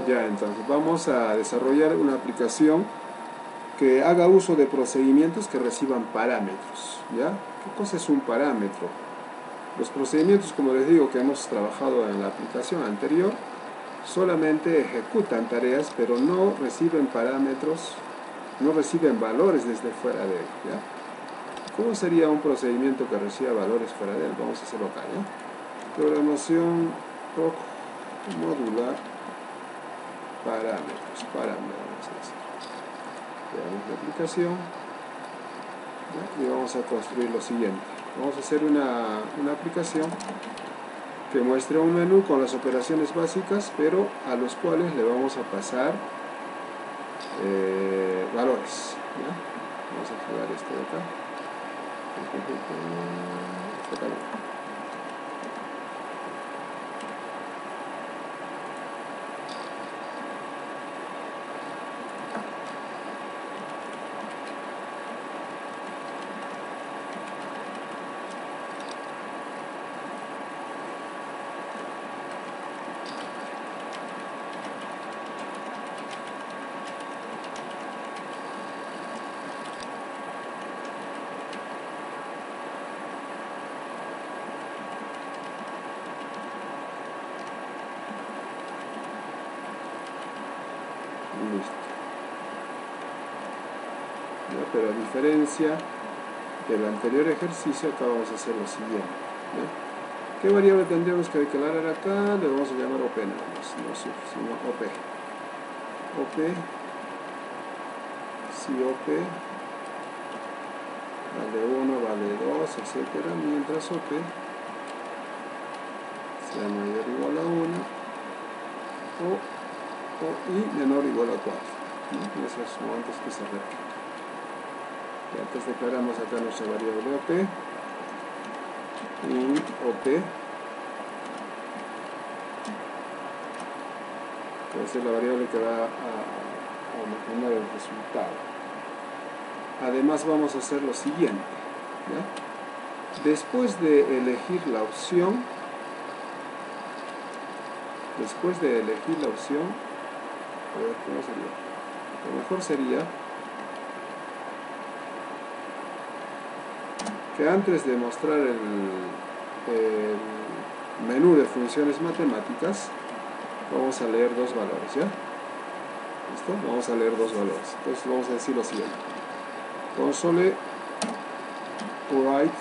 Ya, entonces vamos a desarrollar una aplicación que haga uso de procedimientos que reciban parámetros. ¿Ya? ¿Qué cosa es un parámetro? Los procedimientos, como les digo, que hemos trabajado en la aplicación anterior, solamente ejecutan tareas, pero no reciben parámetros, no reciben valores desde fuera de él. ¿Ya? ¿Cómo sería un procedimiento que reciba valores fuera de él? Vamos a hacerlo acá. ¿Ya? Programación modular parámetros, vamos a decir. Creamos la aplicación, ¿ya? Y vamos a construir lo siguiente. Vamos a hacer una aplicación que muestre un menú con las operaciones básicas, pero a los cuales le vamos a pasar valores. ¿Ya? Vamos a jugar este de acá. Listo. ¿Ya? Pero a diferencia del anterior ejercicio, acá vamos a hacer lo siguiente. ¿Ya? ¿Qué variable tendríamos que declarar acá? Le vamos a llamar OP, no sub, sino OP. OP, si OP vale 1, vale 2, etcétera, mientras OP sea mayor o igual a 1 y menor o igual a 4. ¿No? En esos momentos que se repiten. Entonces declaramos acá nuestra variable OP y OP, que va a ser la variable que va a almacenar el resultado. Además vamos a hacer lo siguiente, ¿ya? Después de elegir la opción, a ver, ¿cómo sería? Lo mejor sería que antes de mostrar el menú de funciones matemáticas, vamos a leer dos valores, ¿ya? ¿Listo? Vamos a leer dos valores. Entonces vamos a decir lo siguiente. Console write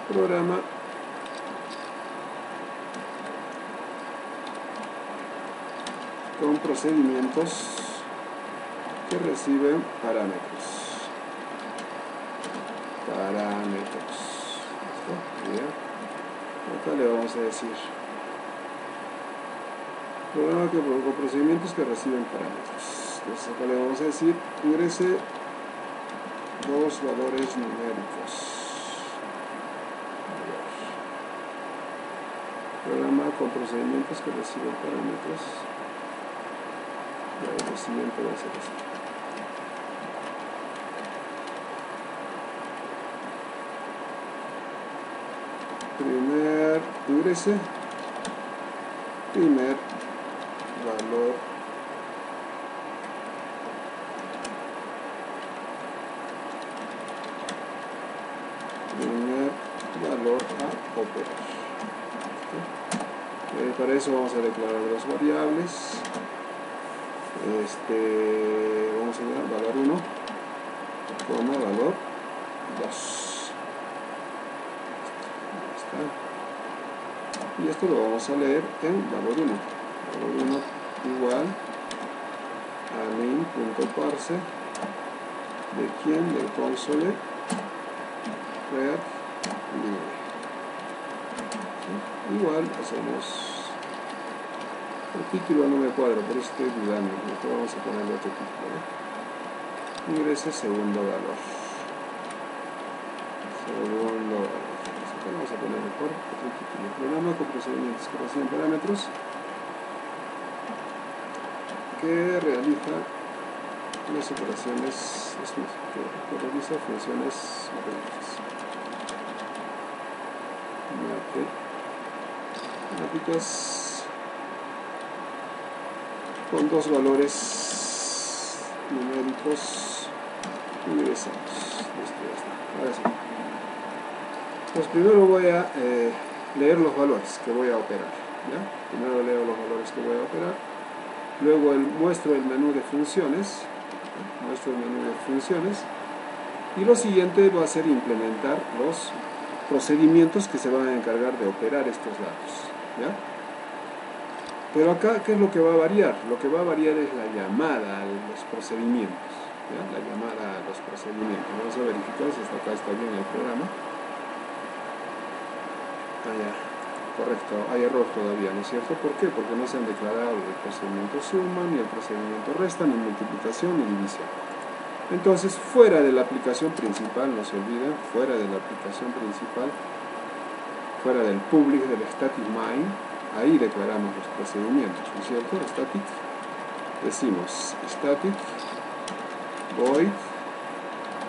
programa con procedimientos que reciben parámetros. ¿Listo? Bien. Acá le vamos a decir programa con procedimientos que reciben parámetros. Entonces acá le vamos a decir ingrese dos valores numéricos. Programa con procedimientos que reciben parámetros. Ya, lo siguiente va a ser así. Ingrese primer valor a operar. Para eso vamos a declarar dos variables. Vamos a llamar valor 1, coma valor 2. Y esto lo vamos a leer en valor 1. Valor 1 igual a main.parse de quién, del console read libre. Igual hacemos el título, no me cuadra, por eso estoy dudando. Vamos a ponerle otro título, ¿no? Ingrese segundo valor. Vamos a poner mejor otro título. Programa con procedimientos que reciben parámetros que realiza las operaciones, que realiza funciones matemáticas. Gráficas con dos valores numéricos ingresamos. Listo, ya está. Ahora sí. Pues primero voy a leer los valores que voy a operar. ¿Ya? Primero leo los valores que voy a operar. Luego muestro el menú de funciones. Y lo siguiente va a ser implementar los procedimientos que se van a encargar de operar estos datos. ¿Ya? Pero acá, ¿qué es lo que va a variar? Lo que va a variar es la llamada a los procedimientos. ¿Ya? La llamada a los procedimientos. Vamos a verificar si hasta acá está bien el programa. Ya. Correcto, hay error todavía, ¿no es cierto? ¿Por qué? Porque no se han declarado el procedimiento suma, ni el procedimiento resta, ni multiplicación, ni división. Entonces, fuera de la aplicación principal, no se olviden, fuera de la aplicación principal, fuera del public, del static main, ahí declaramos los procedimientos, ¿no es cierto? Static, decimos static void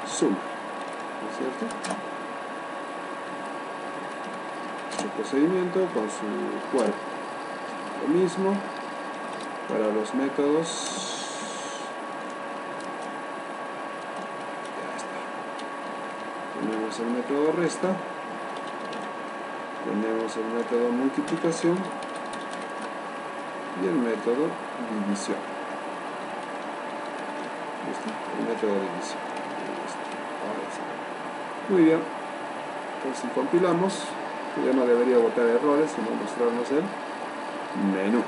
suma, ¿no es cierto? Este procedimiento con su cuerpo. Lo mismo para los métodos. Tenemos el método resta, tenemos el método multiplicación y el método división. ¿Listo? El método división. ¿Listo? Ahora sí. Muy bien. Entonces, si compilamos, ya no debería botar errores, sino mostrarnos el menú.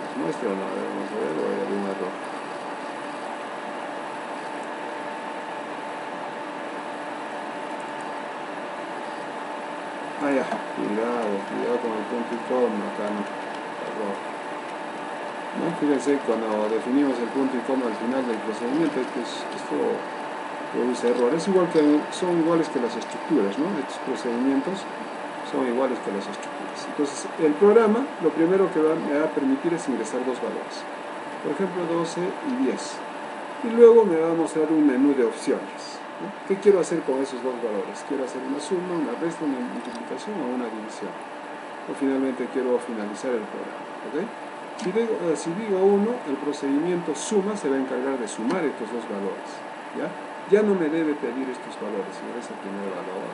¿Nos muestra o no? Vamos a ver, voy a dar un error. Ya, cuidado con el punto y coma, acá no, error. ¿No? Fíjense, cuando definimos el punto y coma al final del procedimiento, esto produce errores, son iguales que las estructuras, ¿no? Estos procedimientos son iguales que las estructuras. Entonces, el programa, lo primero que me va a permitir es ingresar dos valores, por ejemplo 12 y 10, y luego me va a mostrar un menú de opciones. ¿Qué quiero hacer con esos dos valores? ¿Quiero hacer una suma, una resta, una multiplicación o una división? O finalmente quiero finalizar el programa. ¿Okay? Si digo 1, el procedimiento suma se va a encargar de sumar estos dos valores. Ya no me debe pedir estos valores, sino ese primer valor.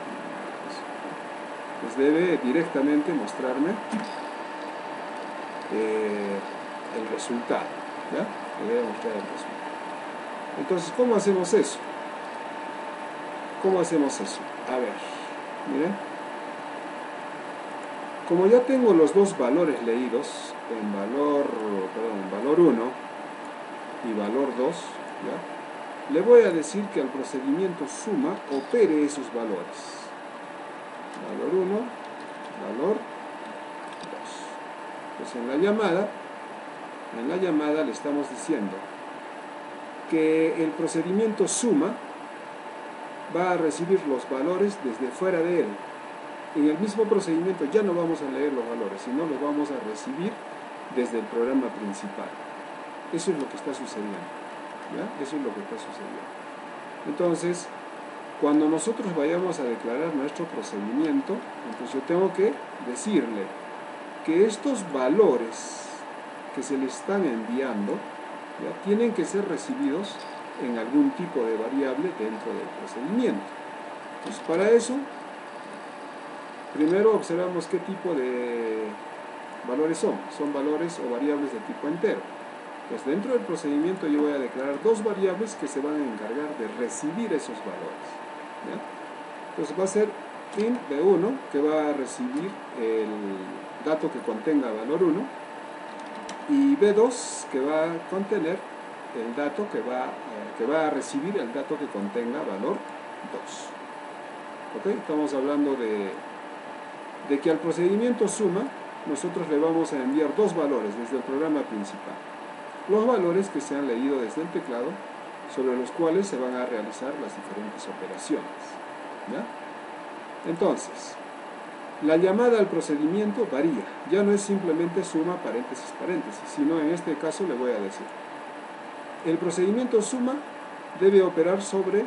Pues debe directamente mostrarme el resultado. ¿Ya? Me debe mostrar el resultado. Entonces, ¿cómo hacemos eso? ¿Cómo hacemos eso? A ver, miren. Como ya tengo los dos valores leídos, valor 1 y valor 2, ¿ya? Le voy a decir que al procedimiento suma opere esos valores. Valor 1, valor 2. Pues en la llamada le estamos diciendo que el procedimiento suma va a recibir los valores desde fuera de él. En el mismo procedimiento ya no vamos a leer los valores, sino los vamos a recibir desde el programa principal. Eso es lo que está sucediendo. ¿Ya? Eso es lo que está sucediendo. Entonces, cuando nosotros vayamos a declarar nuestro procedimiento, entonces yo tengo que decirle que estos valores que se le están enviando, ¿ya? Tienen que ser recibidos en algún tipo de variable dentro del procedimiento. Entonces, para eso, primero observamos qué tipo de valores son. Son valores o variables de tipo entero. Entonces, dentro del procedimiento yo voy a declarar dos variables que se van a encargar de recibir esos valores. ¿Ya? Entonces, va a ser int de 1, que va a recibir el dato que contenga valor 1, y b2, que va a contener el dato que va a recibir el dato que contenga valor 2. ¿Okay? Estamos hablando de que al procedimiento suma nosotros le vamos a enviar dos valores desde el programa principal. Los valores que se han leído desde el teclado, sobre los cuales se van a realizar las diferentes operaciones. ¿Ya? Entonces, la llamada al procedimiento varía. Ya no es simplemente suma, paréntesis, paréntesis, sino en este caso le voy a decir: el procedimiento suma debe operar sobre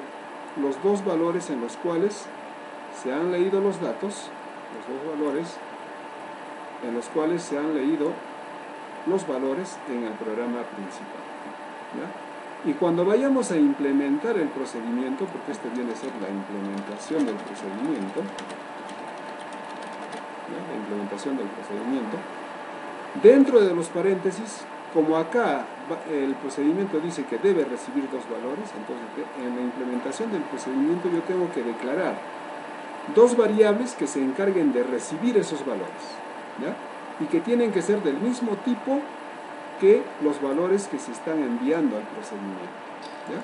los dos valores en los cuales se han leído los datos los dos valores en los cuales se han leído los valores en el programa principal, ¿ya? Y cuando vayamos a implementar el procedimiento, porque este viene a ser la implementación del procedimiento, ¿ya? La implementación del procedimiento, dentro de los paréntesis, como acá el procedimiento dice que debe recibir dos valores, entonces en la implementación del procedimiento yo tengo que declarar dos variables que se encarguen de recibir esos valores, ¿ya? Y que tienen que ser del mismo tipo que los valores que se están enviando al procedimiento, ¿ya?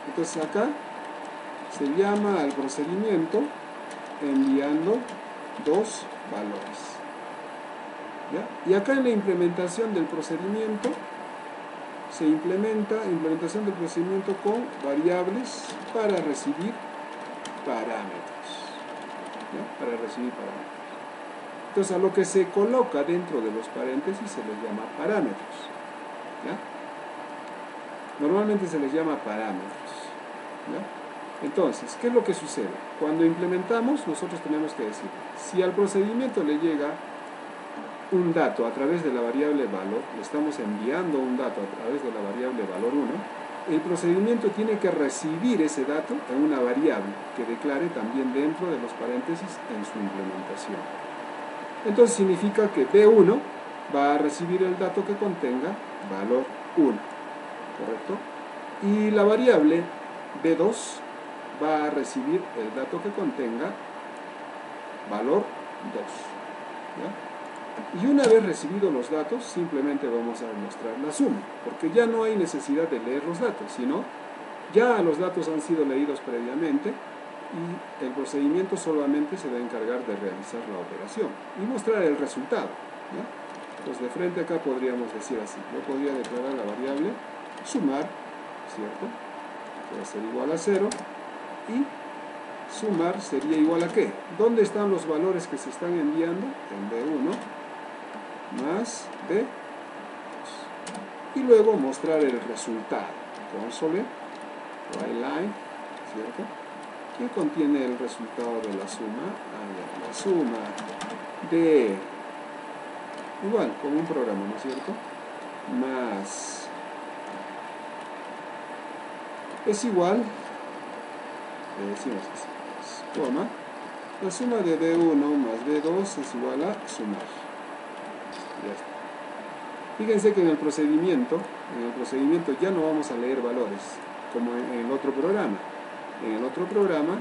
Entonces acá se llama al procedimiento enviando dos valores, ¿ya? Y acá en la implementación del procedimiento se implementación del procedimiento con variables para recibir parámetros, ¿ya? Para recibir parámetros. Entonces a lo que se coloca dentro de los paréntesis se les llama parámetros, ¿ya? Normalmente se les llama parámetros, ¿ya? Entonces, ¿qué es lo que sucede? Cuando implementamos, nosotros tenemos que decir, si al procedimiento le llega un dato a través de la variable valor, le estamos enviando un dato a través de la variable valor 1, el procedimiento tiene que recibir ese dato en una variable que declare también dentro de los paréntesis en su implementación. Entonces significa que B1 va a recibir el dato que contenga valor 1, ¿correcto? Y la variable B2 va a recibir el dato que contenga valor 2, ¿ya? Y una vez recibidos los datos, simplemente vamos a mostrar la suma, porque ya no hay necesidad de leer los datos, sino ya los datos han sido leídos previamente y el procedimiento solamente se va a encargar de realizar la operación y mostrar el resultado, ¿ya? Pues de frente acá podríamos decir así, yo podría declarar la variable sumar, ¿cierto? Que va a ser igual a 0 y sumar sería igual a ¿qué? ¿Dónde están los valores que se están enviando? En B1 más B2. Y luego mostrar el resultado. Console, line, ¿cierto? ¿Qué contiene el resultado de la suma? La suma de, igual, como un programa, ¿no es cierto? Más, es igual, le decimos así, coma, la suma de B1 más B2 es igual a sumar. Ya está. Fíjense que en el procedimiento ya no vamos a leer valores, como en el otro programa. En el otro programa,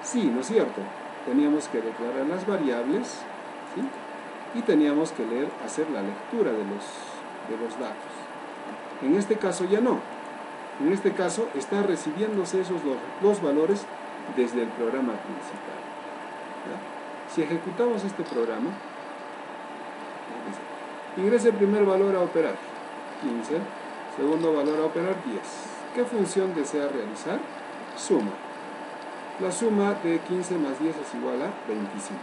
sí, ¿no es cierto? Teníamos que declarar las variables, ¿sí? Y teníamos que hacer la lectura de los datos. En este caso ya no. En este caso están recibiéndose esos dos valores desde el programa principal, ¿ya? Si ejecutamos este programa, ingrese el primer valor a operar, 15, segundo valor a operar, 10. ¿Qué función desea realizar? Suma. La suma de 15 más 10 es igual a 25.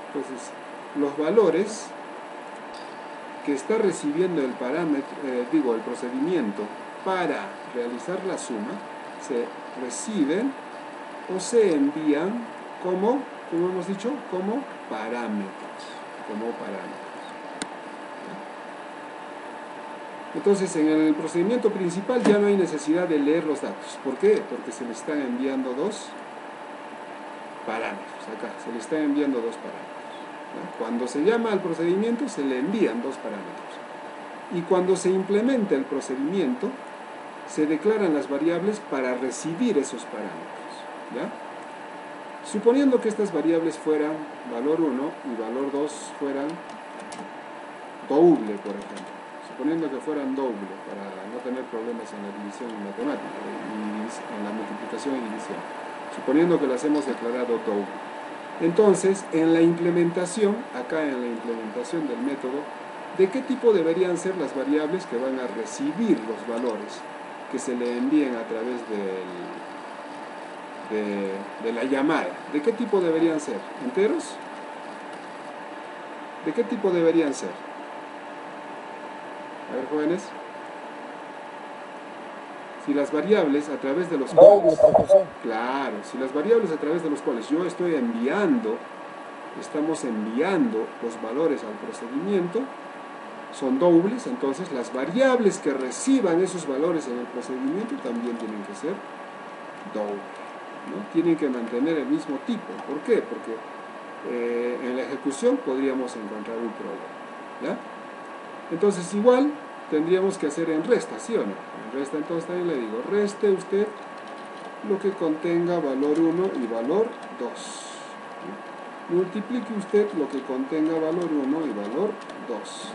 Entonces, los valores que está recibiendo el parámetro, el procedimiento para realizar la suma, se reciben o se envían como hemos dicho, como parámetros. Entonces, en el procedimiento principal ya no hay necesidad de leer los datos. ¿Por qué? Porque se le están enviando dos parámetros. Acá, se le están enviando dos parámetros, ¿ya? Cuando se llama al procedimiento, se le envían dos parámetros. Y cuando se implementa el procedimiento, se declaran las variables para recibir esos parámetros, ¿ya? Suponiendo que estas variables fueran valor 1 y valor 2 fueran doble, por ejemplo. Suponiendo que fueran doble, para no tener problemas en la división matemática, en la multiplicación y división. Suponiendo que las hemos declarado doble. Entonces, en la implementación, acá en la implementación del método, ¿de qué tipo deberían ser las variables que van a recibir los valores que se le envíen a través de la llamada? ¿De qué tipo deberían ser? ¿Enteros? ¿De qué tipo deberían ser? A ver, jóvenes. Si las variables a través de los Doble, cuales, profesor. claro, si las variables a través de los cuales yo estoy enviando, estamos enviando los valores al procedimiento, son dobles, entonces las variables que reciban esos valores en el procedimiento también tienen que ser dobles, ¿no? Tienen que mantener el mismo tipo. ¿Por qué? Porque en la ejecución podríamos encontrar un problema, ¿ya? Entonces igual tendríamos que hacer en resta, ¿sí o no? En resta entonces también le digo, reste usted lo que contenga valor 1 y valor 2. Multiplique usted lo que contenga valor 1 y valor 2.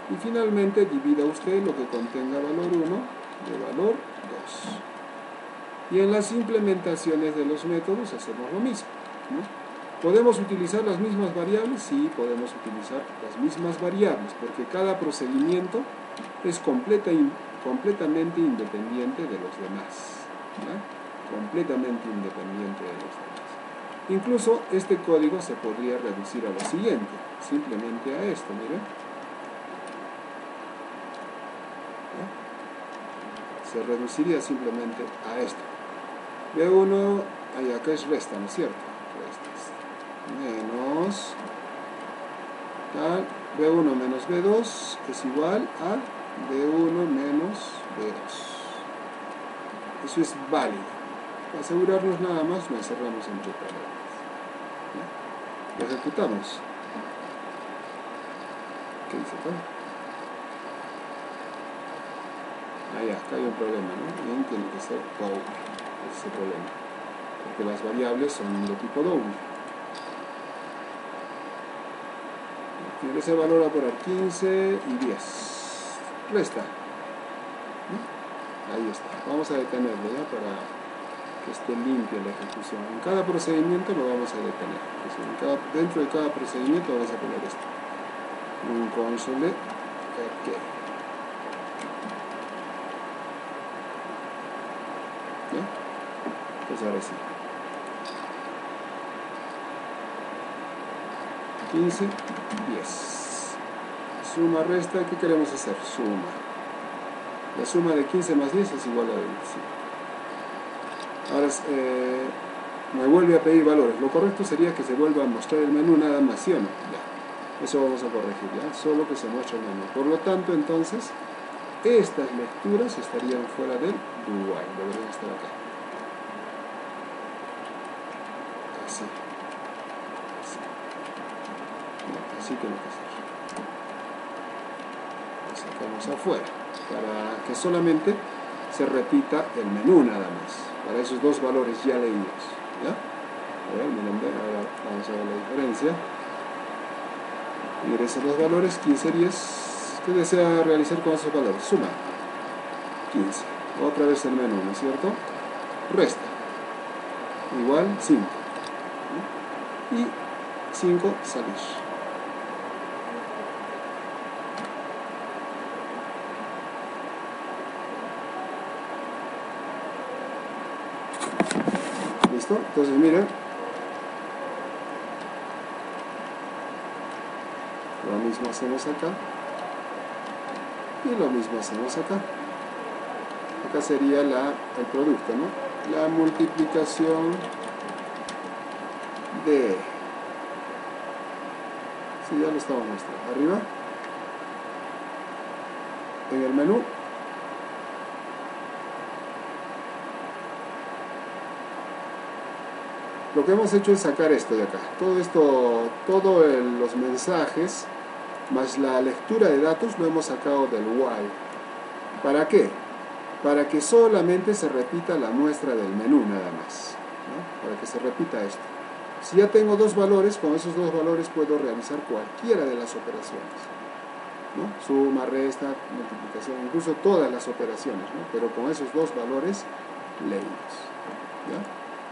Y finalmente divida usted lo que contenga valor 1 de valor 2. Y en las implementaciones de los métodos hacemos lo mismo, ¿no? ¿Podemos utilizar las mismas variables? Sí, podemos utilizar las mismas variables, porque cada procedimiento es completamente independiente de los demás, ¿ya? Completamente independiente de los demás. Incluso este código se podría reducir a lo siguiente, simplemente a esto, miren. ¿Ya? Se reduciría simplemente a esto. B1, ahí acá es resta, ¿no es cierto? Restas. Menos tal, B1 menos B2 es igual a B1 menos B2. Eso es válido. Para asegurarnos nada más, lo encerramos entre palabras. ¿Ya? Lo ejecutamos. ¿Qué dice acá? Ah, ya, acá hay un problema, ¿no? Bien, tiene que ser doble. Ese es el problema. Porque las variables son de tipo doble. Ese valor va a poner 15 y 10. Resta. Ahí está. Vamos a detenerlo ya para que esté limpia la ejecución. En cada procedimiento lo vamos a detener. Dentro de cada procedimiento vamos a poner esto. Un console. Ok. ¿Ya? Pues ahora sí. 15, 10. Suma, resta, ¿qué queremos hacer? Suma. La suma de 15 más 10 es igual a 25. Ahora me vuelve a pedir valores. Lo correcto sería que se vuelva a mostrar el menú nada más, ¿sí o no? Ya. Eso vamos a corregir, ¿ya? Solo que se muestre el menú. Por lo tanto, entonces, estas lecturas estarían fuera del while. Deberían estar acá. Así. Así tiene que ser. Lo sacamos afuera para que solamente se repita el menú nada más, para esos dos valores ya leídos, ¿ya? A ver, miren, ahora vamos a ver la diferencia. Miren esos dos valores, 15, 10. ¿Qué desea realizar con esos valores? Suma 15, otra vez el menú, ¿no es cierto? Resta igual 5, ¿no? Y 5 salir. ¿Listo? Entonces miren, lo mismo hacemos acá y lo mismo hacemos acá. Acá sería el producto, ¿no? La multiplicación de... Sí, ya lo estamos mostrando. Arriba, en el menú, lo que hemos hecho es sacar esto de acá. Todo esto, los mensajes, más la lectura de datos, lo hemos sacado del while. ¿Para qué? Para que solamente se repita la muestra del menú nada más, ¿no? Para que se repita esto. Si ya tengo dos valores, con esos dos valores puedo realizar cualquiera de las operaciones, ¿no? Suma, resta, multiplicación, incluso todas las operaciones, ¿no? Pero con esos dos valores leídos, ¿ya?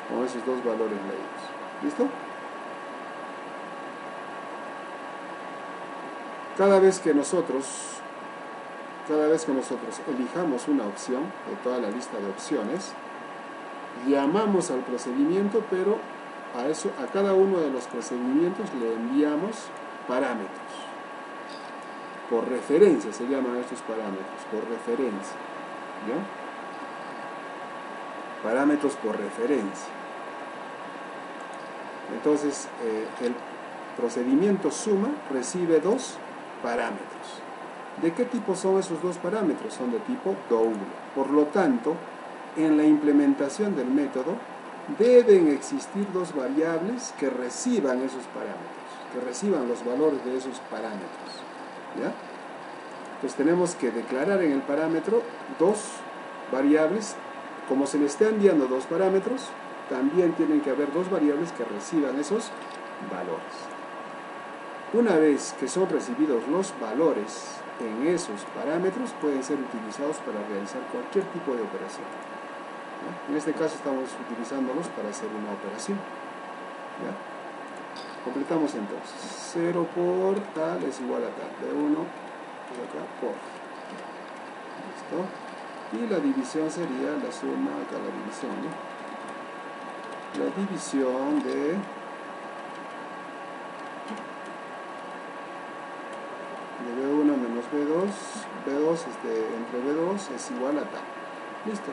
Con esos dos valores leídos. ¿Listo? Cada vez que nosotros elijamos una opción de toda la lista de opciones, llamamos al procedimiento, pero a cada uno de los procedimientos le enviamos parámetros. Por referencia se llaman estos parámetros, por referencia, ¿ya? parámetros por referencia. Entonces, el procedimiento suma recibe dos parámetros. ¿De qué tipo son esos dos parámetros? Son de tipo doble. Por lo tanto, en la implementación del método deben existir dos variables que reciban esos parámetros, que reciban los valores de esos parámetros. ¿Ya? Entonces tenemos que declarar en el parámetro dos variables. Como se le está enviando dos parámetros, también tienen que haber dos variables que reciban esos valores. Una vez que son recibidos los valores en esos parámetros, pueden ser utilizados para realizar cualquier tipo de operación. ¿Ya? En este caso estamos utilizándolos para hacer una operación. ¿Ya? Completamos entonces. 0 por tal es igual a tal. De 1 acá por. ¿Listo? Y la división sería la suma, acá la división, ¿no? La división de B1 menos B2, entre B2 es igual a tal. Listo.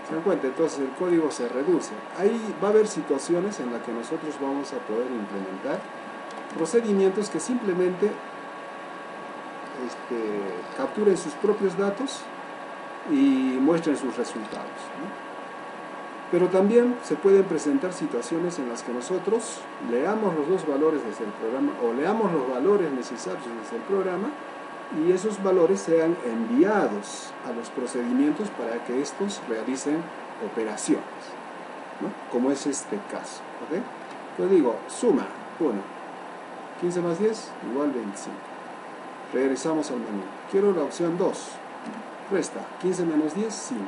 ¿Se dan cuenta? Entonces el código se reduce. Ahí va a haber situaciones en las que nosotros vamos a poder implementar procedimientos que simplemente capturen sus propios datos y muestren sus resultados, ¿no? Pero también se pueden presentar situaciones en las que nosotros leamos los dos valores desde el programa o leamos los valores necesarios desde el programa y esos valores sean enviados a los procedimientos para que estos realicen operaciones, ¿no? Como es este caso. ¿Okay? Yo digo, suma 1, 15 más 10 igual 25. Regresamos al menú. Quiero la opción 2. Resta 15 menos 10, 5.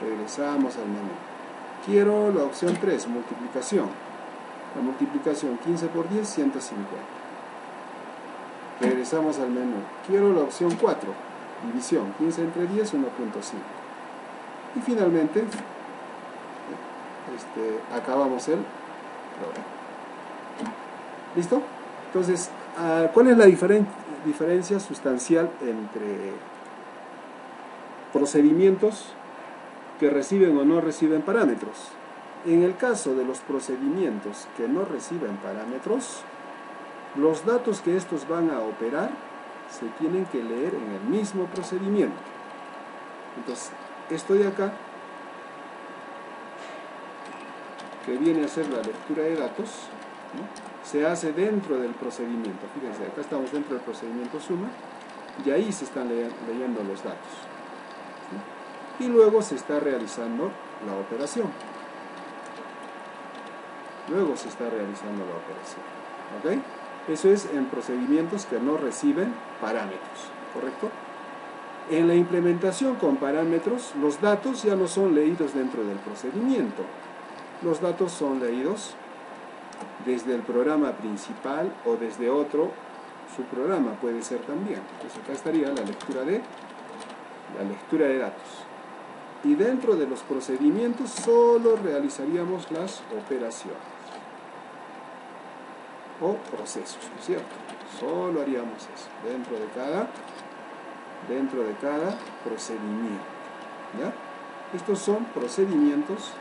Regresamos al menú. Quiero la opción 3, multiplicación. La multiplicación 15 por 10, 150. Regresamos al menú. Quiero la opción 4, división. 15 entre 10, 1.5. Y finalmente, acabamos el programa. ¿Listo? Entonces, ¿cuál es la diferencia sustancial entre procedimientos que reciben o no reciben parámetros? En el caso de los procedimientos que no reciben parámetros, los datos que estos van a operar se tienen que leer en el mismo procedimiento. Entonces, esto de acá, que viene a ser la lectura de datos, ¿no? Se hace dentro del procedimiento. Fíjense, acá estamos dentro del procedimiento suma y ahí se están leyendo los datos, ¿sí? Y luego se está realizando la operación. Luego se está realizando la operación. ¿Ok? Eso es en procedimientos que no reciben parámetros, ¿correcto? En la implementación con parámetros, los datos ya no son leídos dentro del procedimiento. Los datos son leídos desde el programa principal o desde otro subprograma, puede ser también. Entonces acá estaría la lectura de datos. Y dentro de los procedimientos solo realizaríamos las operaciones o procesos, ¿no es cierto? Solo haríamos eso dentro de cada procedimiento, ¿ya? Estos son procedimientos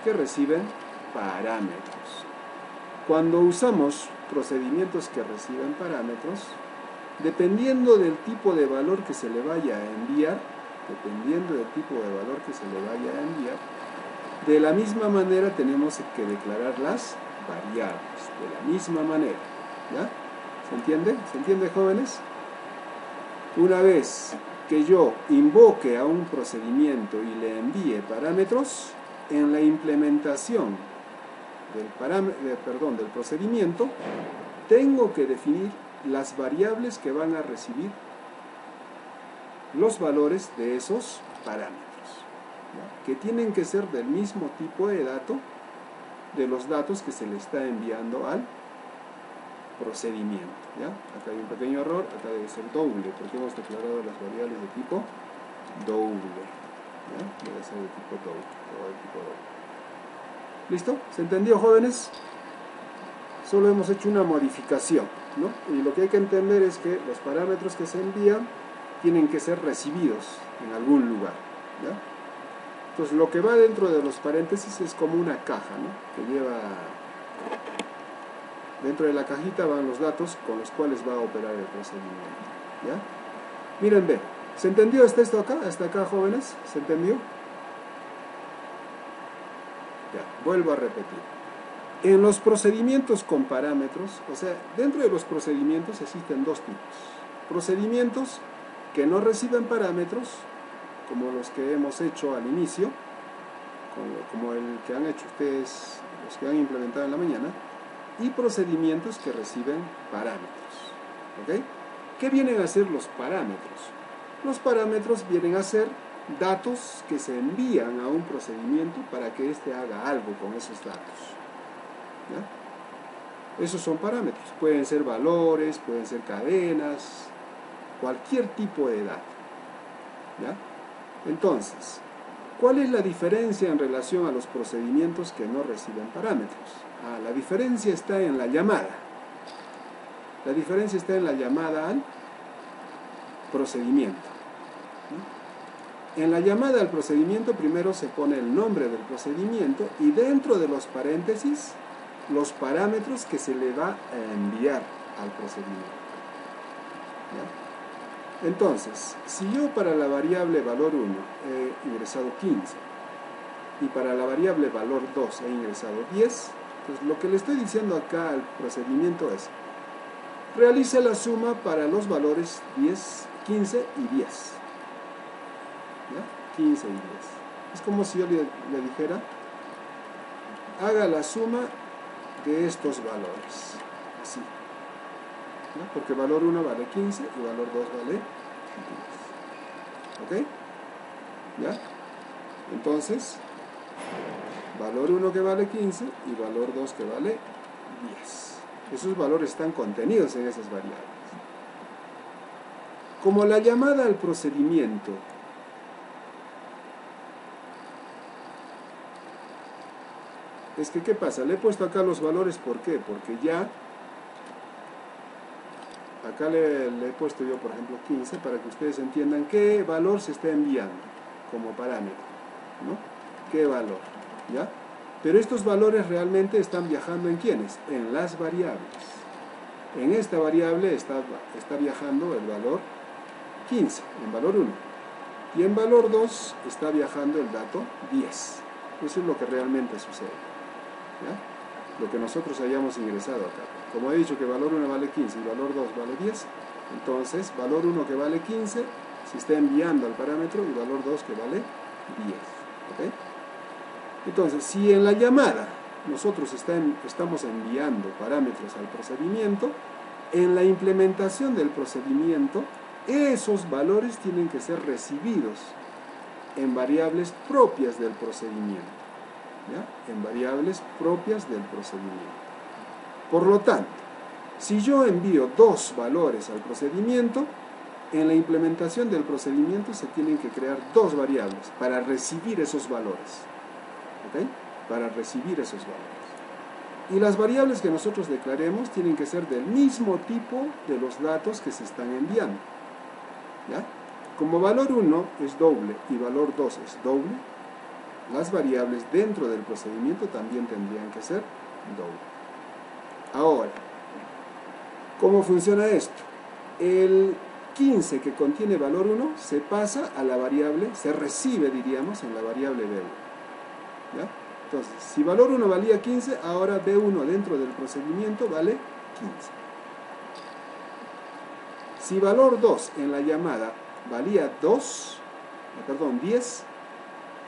que reciben parámetros. Cuando usamos procedimientos que reciben parámetros, dependiendo del tipo de valor que se le vaya a enviar, de la misma manera tenemos que declarar las variables, de la misma manera, ¿ya? ¿Se entiende? ¿Se entiende, jóvenes? Una vez que yo invoque a un procedimiento y le envíe parámetros, en la implementación del procedimiento, tengo que definir las variables que van a recibir los valores de esos parámetros, ¿ya? Que tienen que ser del mismo tipo de dato de los datos que se le está enviando al procedimiento, ¿ya? Acá hay un pequeño error, acá debe ser doble, porque hemos declarado las variables de tipo doble, ¿ya? Debe ser de tipo doble. ¿Listo? ¿Se entendió, jóvenes? Solo hemos hecho una modificación, ¿no? Y lo que hay que entender es que los parámetros que se envían tienen que ser recibidos en algún lugar, ¿ya? Entonces lo que va dentro de los paréntesis es como una caja, ¿no? Que lleva, dentro de la cajita van los datos con los cuales va a operar el procedimiento, ¿ya? Miren, ve, ¿se entendió hasta esto acá? ¿Hasta acá, jóvenes? ¿Se entendió? Ya, vuelvo a repetir. En los procedimientos con parámetros, o sea, dentro de los procedimientos existen dos tipos. Procedimientos que no reciben parámetros, como los que hemos hecho al inicio, como el que han hecho ustedes, los que han implementado en la mañana, y procedimientos que reciben parámetros. ¿Ok? ¿Qué vienen a ser los parámetros? Los parámetros vienen a ser datos que se envían a un procedimiento para que éste haga algo con esos datos. ¿Ya? Esos son parámetros. Pueden ser valores, pueden ser cadenas, cualquier tipo de dato. ¿Ya? Entonces, ¿cuál es la diferencia en relación a los procedimientos que no reciben parámetros? La diferencia está en la llamada. La diferencia está en la llamada al procedimiento. ¿No? En la llamada al procedimiento primero se pone el nombre del procedimiento y dentro de los paréntesis los parámetros que se le va a enviar al procedimiento. ¿Ya? Entonces, si yo para la variable valor 1 he ingresado 15 y para la variable valor 2 he ingresado 10, entonces lo que le estoy diciendo acá al procedimiento es: realice la suma para los valores 10, 15 y 10. ¿Ya? 15 y 10. Es como si yo le dijera: haga la suma de estos valores. Así. ¿No? Porque valor 1 vale 15 y valor 2 vale 10. ¿Ok? ¿Ya? Entonces, valor 1 que vale 15 y valor 2 que vale 10. Esos valores están contenidos en esas variables. Como la llamada al procedimiento es que, ¿qué pasa? Le he puesto acá los valores, ¿por qué? Porque ya acá le he puesto yo, por ejemplo, 15 para que ustedes entiendan qué valor se está enviando como parámetro, ¿no? ¿Qué valor? ¿Ya? Pero estos valores realmente están viajando ¿en quiénes? En las variables. En esta variable está viajando el valor 15, en valor 1. Y en valor 2 está viajando el dato 10. Eso es lo que realmente sucede. ¿Ya? Lo que nosotros hayamos ingresado acá. Como he dicho que valor 1 vale 15 y valor 2 vale 10, entonces valor 1 que vale 15 se está enviando al parámetro y valor 2 que vale 10. ¿Ok? Entonces, si en la llamada nosotros estamos enviando parámetros al procedimiento, en la implementación del procedimiento, esos valores tienen que ser recibidos en variables propias del procedimiento. ¿Ya? En variables propias del procedimiento. Por lo tanto, si yo envío dos valores al procedimiento, en la implementación del procedimiento se tienen que crear dos variables para recibir esos valores. ¿Ok? Para recibir esos valores. Y las variables que nosotros declaremos tienen que ser del mismo tipo de los datos que se están enviando. ¿Ya? Como valor 1 es doble y valor 2 es doble, las variables dentro del procedimiento también tendrían que ser doble. Ahora, ¿cómo funciona esto? El 15 que contiene valor 1 se pasa a la variable, se recibe, diríamos, en la variable B1. ¿Ya? Entonces, si valor 1 valía 15, ahora B1 dentro del procedimiento vale 15. Si valor 2 en la llamada valía 10,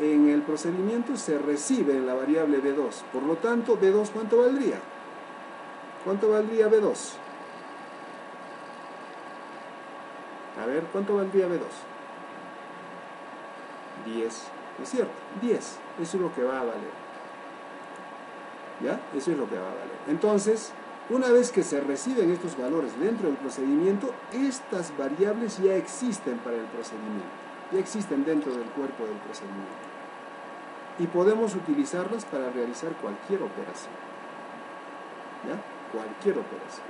en el procedimiento se recibe en la variable B2. Por lo tanto, B2, ¿cuánto valdría? ¿Cuánto valdría B2? A ver, ¿cuánto valdría B2? 10, ¿no es cierto? 10, eso es lo que va a valer. ¿Ya? Eso es lo que va a valer. Entonces, una vez que se reciben estos valores dentro del procedimiento, estas variables ya existen para el procedimiento, ya existen dentro del cuerpo del procedimiento. Y podemos utilizarlas para realizar cualquier operación. ¿Ya? Cualquier operación.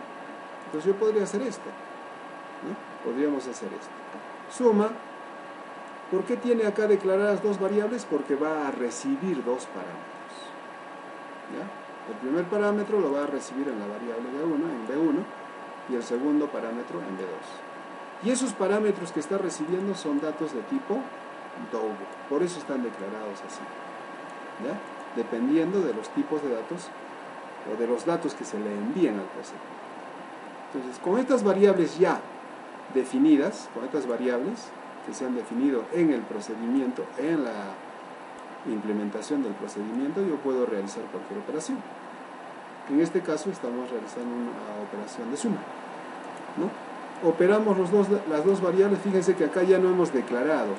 Entonces yo podría hacer esto. ¿No? Podríamos hacer esto. Suma ¿Por qué tiene acá declaradas dos variables? Porque va a recibir dos parámetros. ¿Ya? El primer parámetro lo va a recibir en la variable B1, en B1, y el segundo parámetro en B2. Y esos parámetros que está recibiendo son datos de tipo double. Por eso están declarados así. ¿Ya? Dependiendo de los tipos de datos o de los datos que se le envían al procedimiento. Entonces, con estas variables ya definidas, con estas variables que se han definido en el procedimiento, en la implementación del procedimiento, yo puedo realizar cualquier operación. En este caso estamos realizando una operación de suma, ¿no? Operamos las dos variables. Fíjense que acá ya no hemos declarado,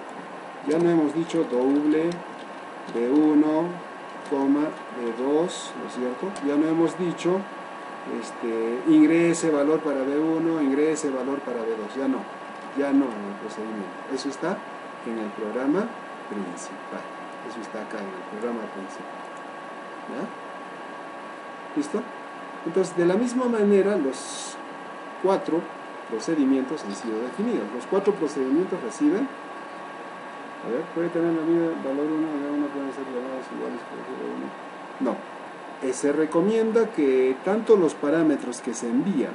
ya no hemos dicho doble B1, B2, ¿no es cierto? Ya no hemos dicho ingrese valor para B1, ingrese valor para B2, ya no en el procedimiento. Eso está en el programa principal, eso está acá en el programa principal. ¿Ya? ¿Listo? Entonces, de la misma manera, los 4 procedimientos han sido definidos. Los 4 procedimientos reciben, a ver, puede tener la vida valor 1, B1 pueden ser llamados iguales por 1. No. Se recomienda que tanto los parámetros que se envían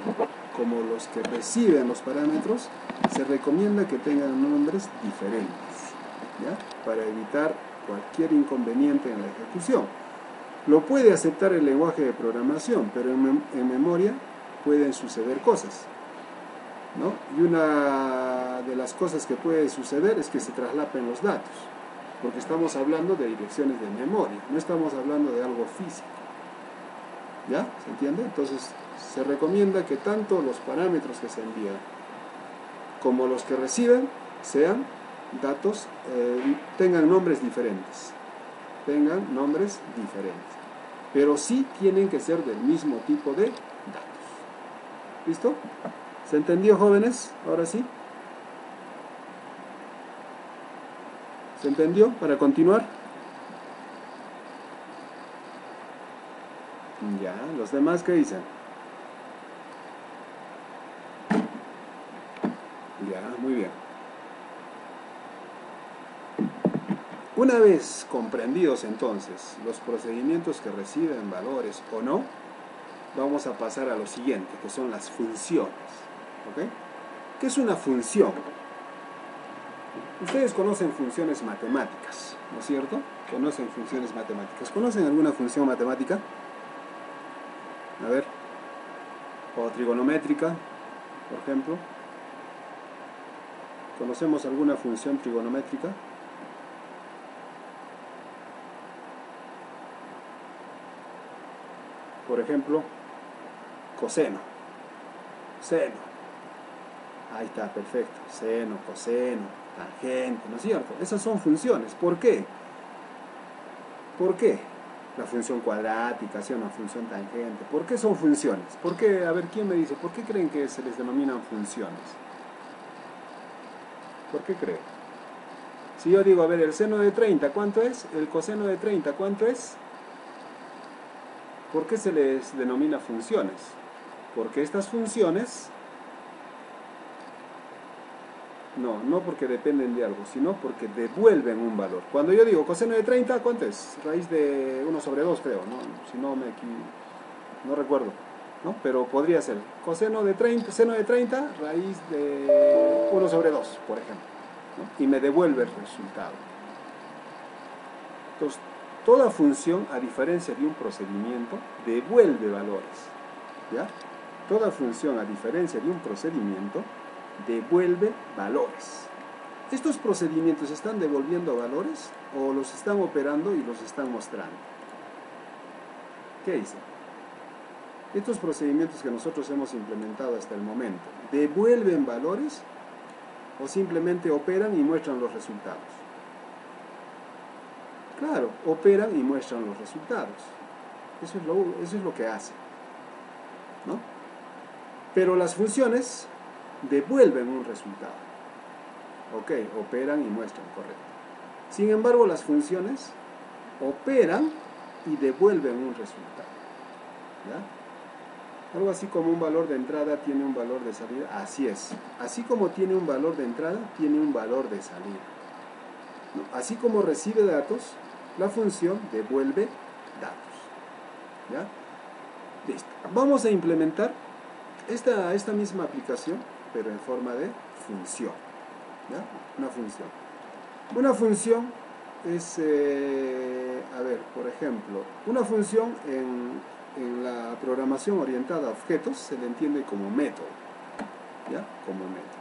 como los que reciben los parámetros, se recomienda que tengan nombres diferentes, ¿ya? Para evitar cualquier inconveniente en la ejecución. Lo puede aceptar el lenguaje de programación, pero en memoria pueden suceder cosas, ¿no? Y una de las cosas que puede suceder es que se traslapen los datos, porque estamos hablando de direcciones de memoria, no estamos hablando de algo físico. ¿Ya? ¿Se entiende? Entonces, se recomienda que tanto los parámetros que se envían como los que reciben sean datos, tengan nombres diferentes. Tengan nombres diferentes. Pero sí tienen que ser del mismo tipo de datos. ¿Listo? ¿Se entendió, jóvenes? Ahora sí. ¿Se entendió? Para continuar. Ya, ¿los demás qué dicen? Ya, muy bien. Una vez comprendidos entonces los procedimientos que reciben valores o no, vamos a pasar a lo siguiente, que son las funciones. ¿Ok? ¿Qué es una función? Ustedes conocen funciones matemáticas, ¿no es cierto? Conocen funciones matemáticas. ¿Conocen alguna función matemática? A ver, o trigonométrica, por ejemplo. ¿Conocemos alguna función trigonométrica? Por ejemplo, coseno, seno. Ahí está, perfecto. Seno, coseno, tangente, ¿no es cierto? Esas son funciones. ¿Por qué? ¿Por qué? La función cuadrática, ¿sí? Una función tangente. ¿Por qué son funciones? ¿Por qué? A ver, ¿quién me dice? ¿Por qué creen que se les denominan funciones? ¿Por qué creen? Si yo digo, a ver, el seno de 30, ¿cuánto es? El coseno de 30, ¿cuánto es? ¿Por qué se les denomina funciones? Porque estas funciones, no porque dependen de algo, sino porque devuelven un valor. Cuando yo digo coseno de 30, ¿cuánto es? Raíz de 1 sobre 2, creo, ¿no? Si no me equivoco, no recuerdo, ¿no? Pero podría ser coseno de 30, seno de 30, raíz de 1 sobre 2, por ejemplo, ¿no? Y me devuelve el resultado. Entonces, toda función, a diferencia de un procedimiento, devuelve valores, ¿ya? Toda función, a diferencia de un procedimiento, devuelve valores. ¿Estos procedimientos están devolviendo valores o los están operando y los están mostrando? ¿Qué dicen? Estos procedimientos que nosotros hemos implementado hasta el momento, ¿devuelven valores o simplemente operan y muestran los resultados? Claro, operan y muestran los resultados. Eso es lo que hacen, ¿no? Pero las funciones devuelven un resultado. Ok, operan y muestran, correcto. Sin embargo, las funciones operan y devuelven un resultado. ¿Ya? Algo así como un valor de entrada tiene un valor de salida. Así es. Así como tiene un valor de entrada, tiene un valor de salida. ¿no? Así como recibe datos, la función devuelve datos. ¿Ya? Listo. Vamos a implementar esta misma aplicación, pero en forma de función. ¿Ya? Una función. Una función es, a ver, por ejemplo, una función en la programación orientada a objetos se le entiende como método. ¿Ya? Como método.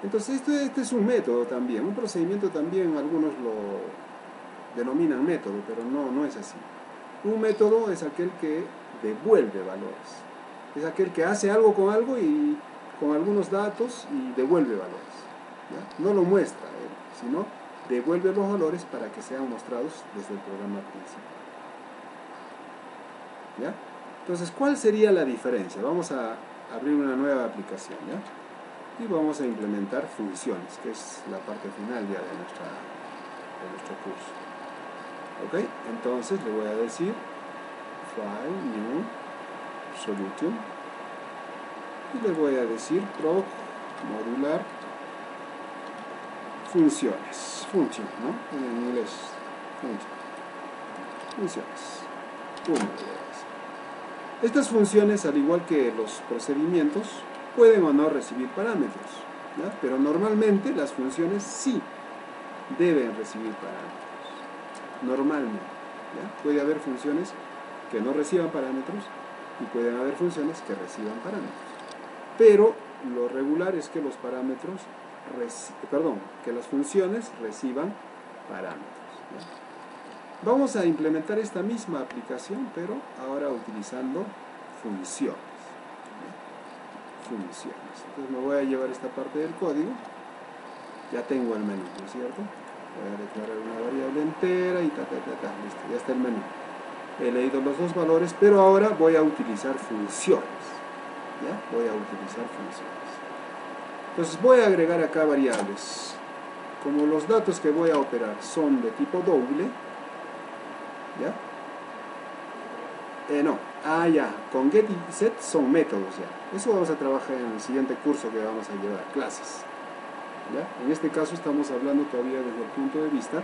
Entonces, este es un método también, un procedimiento también, algunos lo denominan método, pero no es así. Un método es aquel que devuelve valores. Es aquel que hace algo y con algunos datos y devuelve valores. ¿Ya? No lo muestra él, sino devuelve los valores para que sean mostrados desde el programa principal. ¿Ya? Entonces, ¿cuál sería la diferencia? Vamos a abrir una nueva aplicación, ¿ya? Y vamos a implementar funciones, que es la parte final ya de nuestro curso. ¿Ok? Entonces le voy a decir File, New, Solution, y le voy a decir Proc, modular, funciones, function, ¿no? En inglés, funciones. Estas funciones, al igual que los procedimientos, pueden o no recibir parámetros, ¿ya? Pero normalmente las funciones sí deben recibir parámetros. Normalmente, ¿ya? Puede haber funciones que no reciban parámetros y pueden haber funciones que reciban parámetros. Pero lo regular es que los parámetros, que las funciones reciban parámetros, ¿ya? Vamos a implementar esta misma aplicación, pero ahora utilizando funciones. Funciones. Entonces me voy a llevar esta parte del código. Ya tengo el menú, ¿no es cierto? Voy a declarar una variable entera y listo, ya está el menú. He leído los dos valores, pero ahora voy a utilizar funciones. ¿Ya? Voy a utilizar funciones. Entonces voy a agregar acá variables. Como los datos que voy a operar son de tipo doble, ¿ya? Ya, con get y set son métodos ya. Eso vamos a trabajar en el siguiente curso que vamos a llevar, clases. ¿Ya? En este caso estamos hablando todavía desde el punto de vista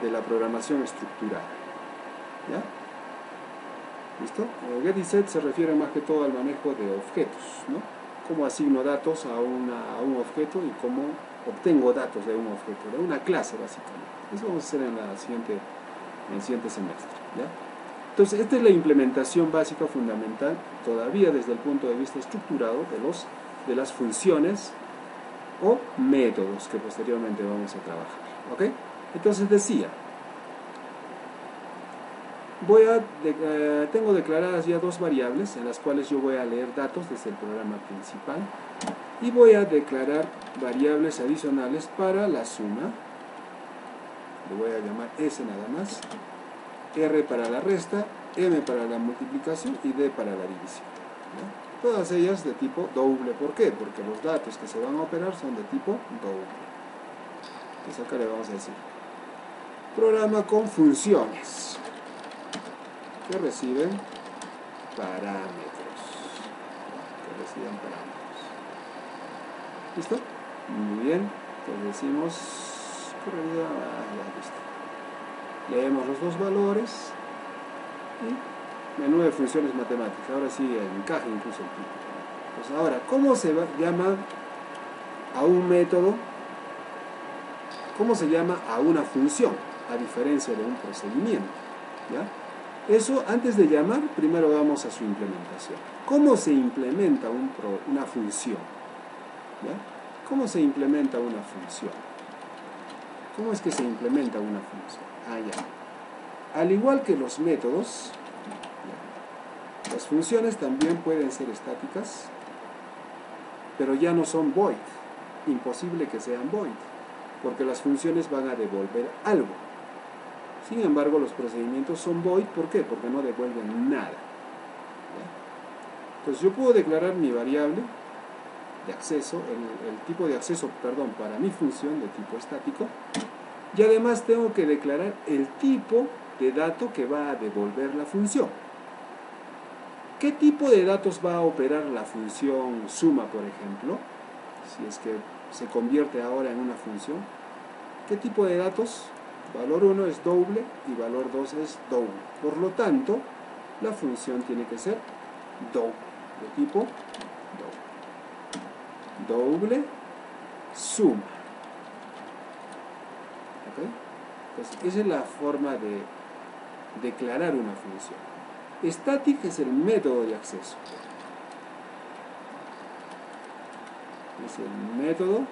de la programación estructurada. ¿Ya? ¿Listo? Get y set se refiere más que todo al manejo de objetos, ¿no? Cómo asigno datos a un objeto y cómo obtengo datos de un objeto, de una clase básicamente. Eso vamos a hacer en el siguiente semestre. ¿Ya? Entonces, esta es la implementación básica fundamental, todavía desde el punto de vista estructurado de las funciones o métodos que posteriormente vamos a trabajar. ¿Ok? Entonces decía, tengo declaradas ya dos variables en las cuales yo voy a leer datos desde el programa principal y voy a declarar variables adicionales para la suma. Le voy a llamar S nada más, R para la resta, M para la multiplicación y D para la división, ¿no? Todas ellas de tipo doble. ¿Por qué? Porque los datos que se van a operar son de tipo doble. Entonces acá le vamos a decir programa con funciones que reciben parámetros. ¿Listo? Muy bien. Entonces decimos ya listo. Leemos los dos valores y menú de funciones matemáticas. Ahora sí encaja incluso el tipo. Pues ahora, ¿cómo se llama a un método? ¿Cómo se llama a una función? A diferencia de un procedimiento, ¿ya? Eso, antes de llamar, primero vamos a su implementación. ¿Cómo se implementa una función? ¿Ya? ¿Cómo se implementa una función? ¿Cómo es que se implementa una función? Ya. Al igual que los métodos, ¿ya? Las funciones también pueden ser estáticas, pero ya no son void. Imposible que sean void, porque las funciones van a devolver algo. Sin embargo, los procedimientos son void. ¿Por qué? Porque no devuelven nada. ¿Ya? Entonces yo puedo declarar mi variable de acceso, el tipo de acceso, para mi función de tipo estático, y además tengo que declarar el tipo de dato que va a devolver la función. ¿Qué tipo de datos va a operar la función suma, por ejemplo? Si es que se convierte ahora en una función. ¿Qué tipo de datos? Valor 1 es doble y valor 2 es doble. Por lo tanto, la función tiene que ser doble, de tipo doble. Doble suma. ¿Okay? Entonces, esa es la forma de declarar una función. Static es el método de acceso. Es el método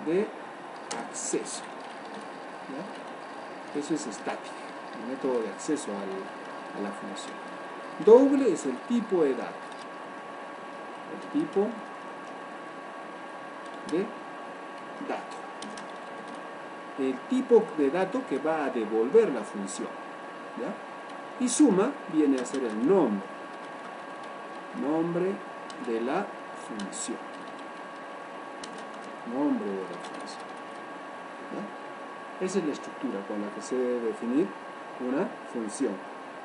de acceso. ¿Ya? Eso es static, el método de acceso a la función. Doble es el tipo de dato. El tipo de dato. El tipo de dato que va a devolver la función. ¿Ya? Y suma viene a ser el nombre. Nombre de la función. Nombre de la función. ¿Ya? Esa es la estructura con la que se debe definir una función.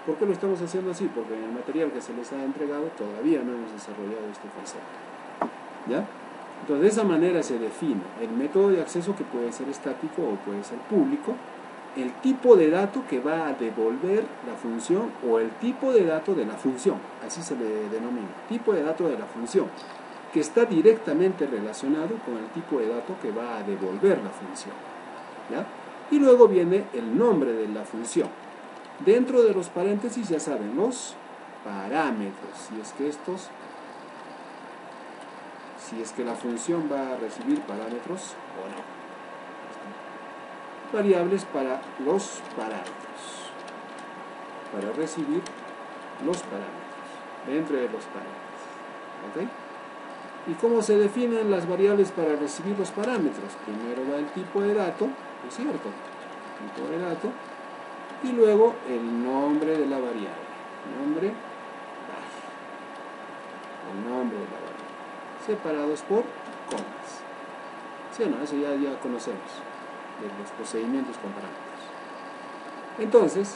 ¿Por qué lo estamos haciendo así? Porque en el material que se les ha entregado todavía no hemos desarrollado este concepto. ¿Ya? Entonces, de esa manera se define el método de acceso, que puede ser estático o puede ser público, el tipo de dato que va a devolver la función o el tipo de dato de la función, así se le denomina, tipo de dato de la función, que está directamente relacionado con el tipo de dato que va a devolver la función. ¿Ya? Y luego viene el nombre de la función. Dentro de los paréntesis, ya saben, los parámetros, si es que la función va a recibir parámetros o no. Variables para los parámetros, para recibir los parámetros, dentro de los parámetros. ¿Okay? ¿Y cómo se definen las variables para recibir los parámetros? Primero va el tipo de dato, ¿no es cierto? Tipo de dato, y luego el nombre de la variable. Nombre, el nombre de la variable. Separados por comas. ¿Sí o no? Eso ya conocemos de los procedimientos con parámetros. Entonces,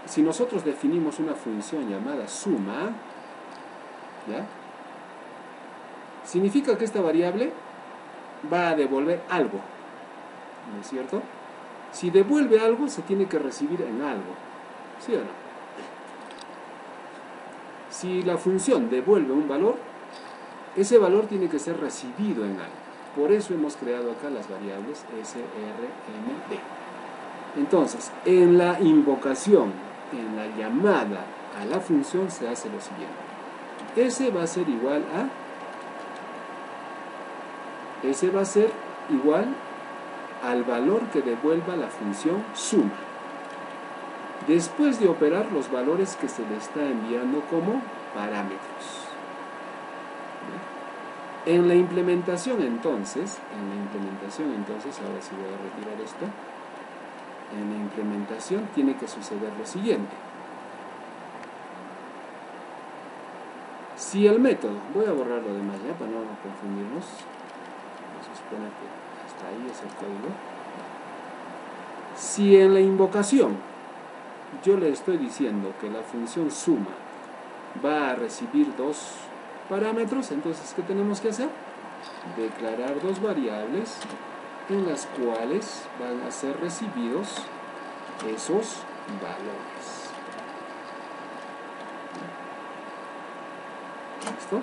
si nosotros definimos una función llamada suma, ¿ya? Significa que esta variable va a devolver algo, ¿no es cierto? Si devuelve algo, se tiene que recibir en algo, ¿sí o no? Si la función devuelve un valor, ese valor tiene que ser recibido en algo. Por eso hemos creado acá las variables strmd. Entonces, en la invocación, en la llamada a la función, se hace lo siguiente. S va a ser igual al valor que devuelva la función suma, después de operar los valores que se le está enviando como parámetros. En la implementación entonces, ahora sí voy a retirar esto. En la implementación tiene que suceder lo siguiente. Si el método, voy a borrar lo demás ya para no confundirnos. Se supone que hasta ahí es el código. Si en la invocación yo le estoy diciendo que la función suma va a recibir dos parámetros, entonces ¿qué tenemos que hacer? Declarar dos variables en las cuales van a ser recibidos esos valores. ¿Listo?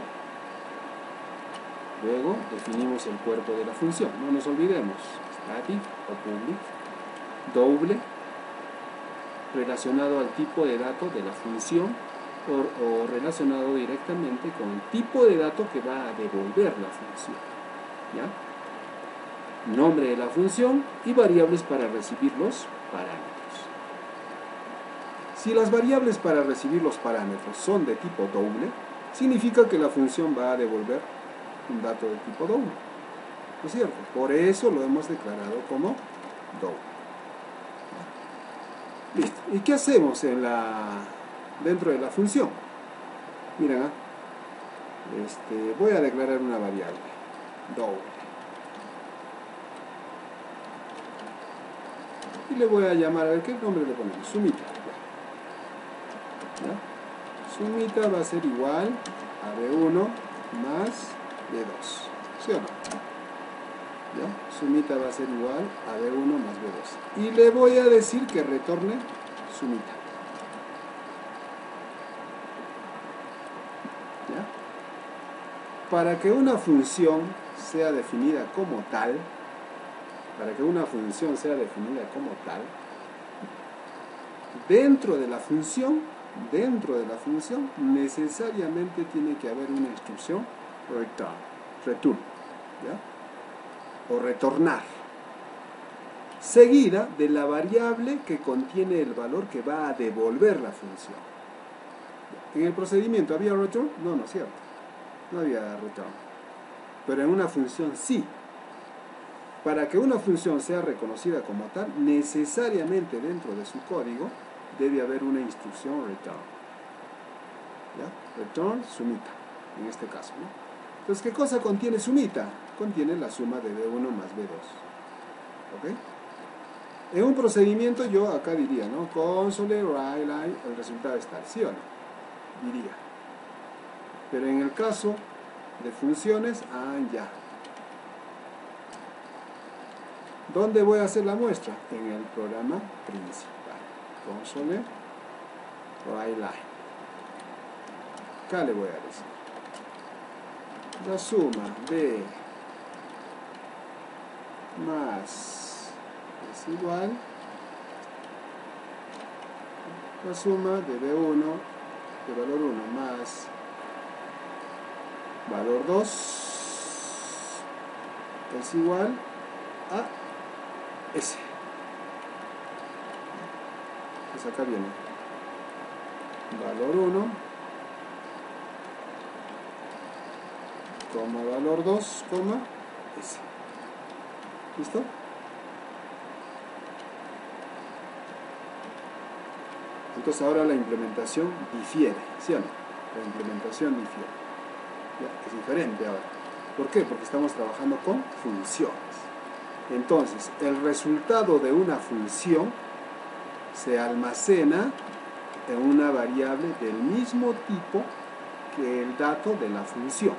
Luego definimos el cuerpo de la función. No nos olvidemos, static o public, doble, relacionado al tipo de dato de la función o relacionado directamente con el tipo de dato que va a devolver la función. ¿Ya? Nombre de la función y variables para recibir los parámetros. Si las variables para recibir los parámetros son de tipo doble, significa que la función va a devolver un dato de tipo doble. ¿No es cierto? Por eso lo hemos declarado como doble. Listo. ¿Y qué hacemos dentro de la función? Mira, voy a declarar una variable doble. Y le voy a llamar, a ver qué nombre le ponemos, sumita. ¿Ya? Sumita va a ser igual a B1 más B2. ¿Sí o no? ¿Ya? Sumita va a ser igual a B1 más B2. Y le voy a decir que retorne sumita. ¿Ya? Para que una función sea definida como tal, dentro de la función necesariamente tiene que haber una instrucción return, ¿ya? O retornar, seguida de la variable que contiene el valor que va a devolver la función. En el procedimiento ¿había return? No, no es cierto. No había return. Pero en una función sí. Para que una función sea reconocida como tal, necesariamente dentro de su código debe haber una instrucción return. ¿Ya? Return sumita, en este caso, ¿no? Entonces, ¿qué cosa contiene sumita? Contiene la suma de B1 más B2. ¿Ok? En un procedimiento yo acá diría, ¿no? Console, write line, el resultado es tal, ¿sí o no? Diría. Pero en el caso de funciones, ya. ¿Dónde voy a hacer la muestra? En el programa principal. Console, write line. Acá le voy a decir. La suma de más es igual la suma de B1 de valor 1 más valor 2 es igual a S. Pues acá viene valor 1 coma valor 2 coma S. ¿Listo? Entonces ahora la implementación difiere, ¿sí o no? La implementación difiere. ¿Ya? Es diferente ahora. ¿Por qué? Porque estamos trabajando con funciones. Entonces, el resultado de una función se almacena en una variable del mismo tipo que el dato de la función.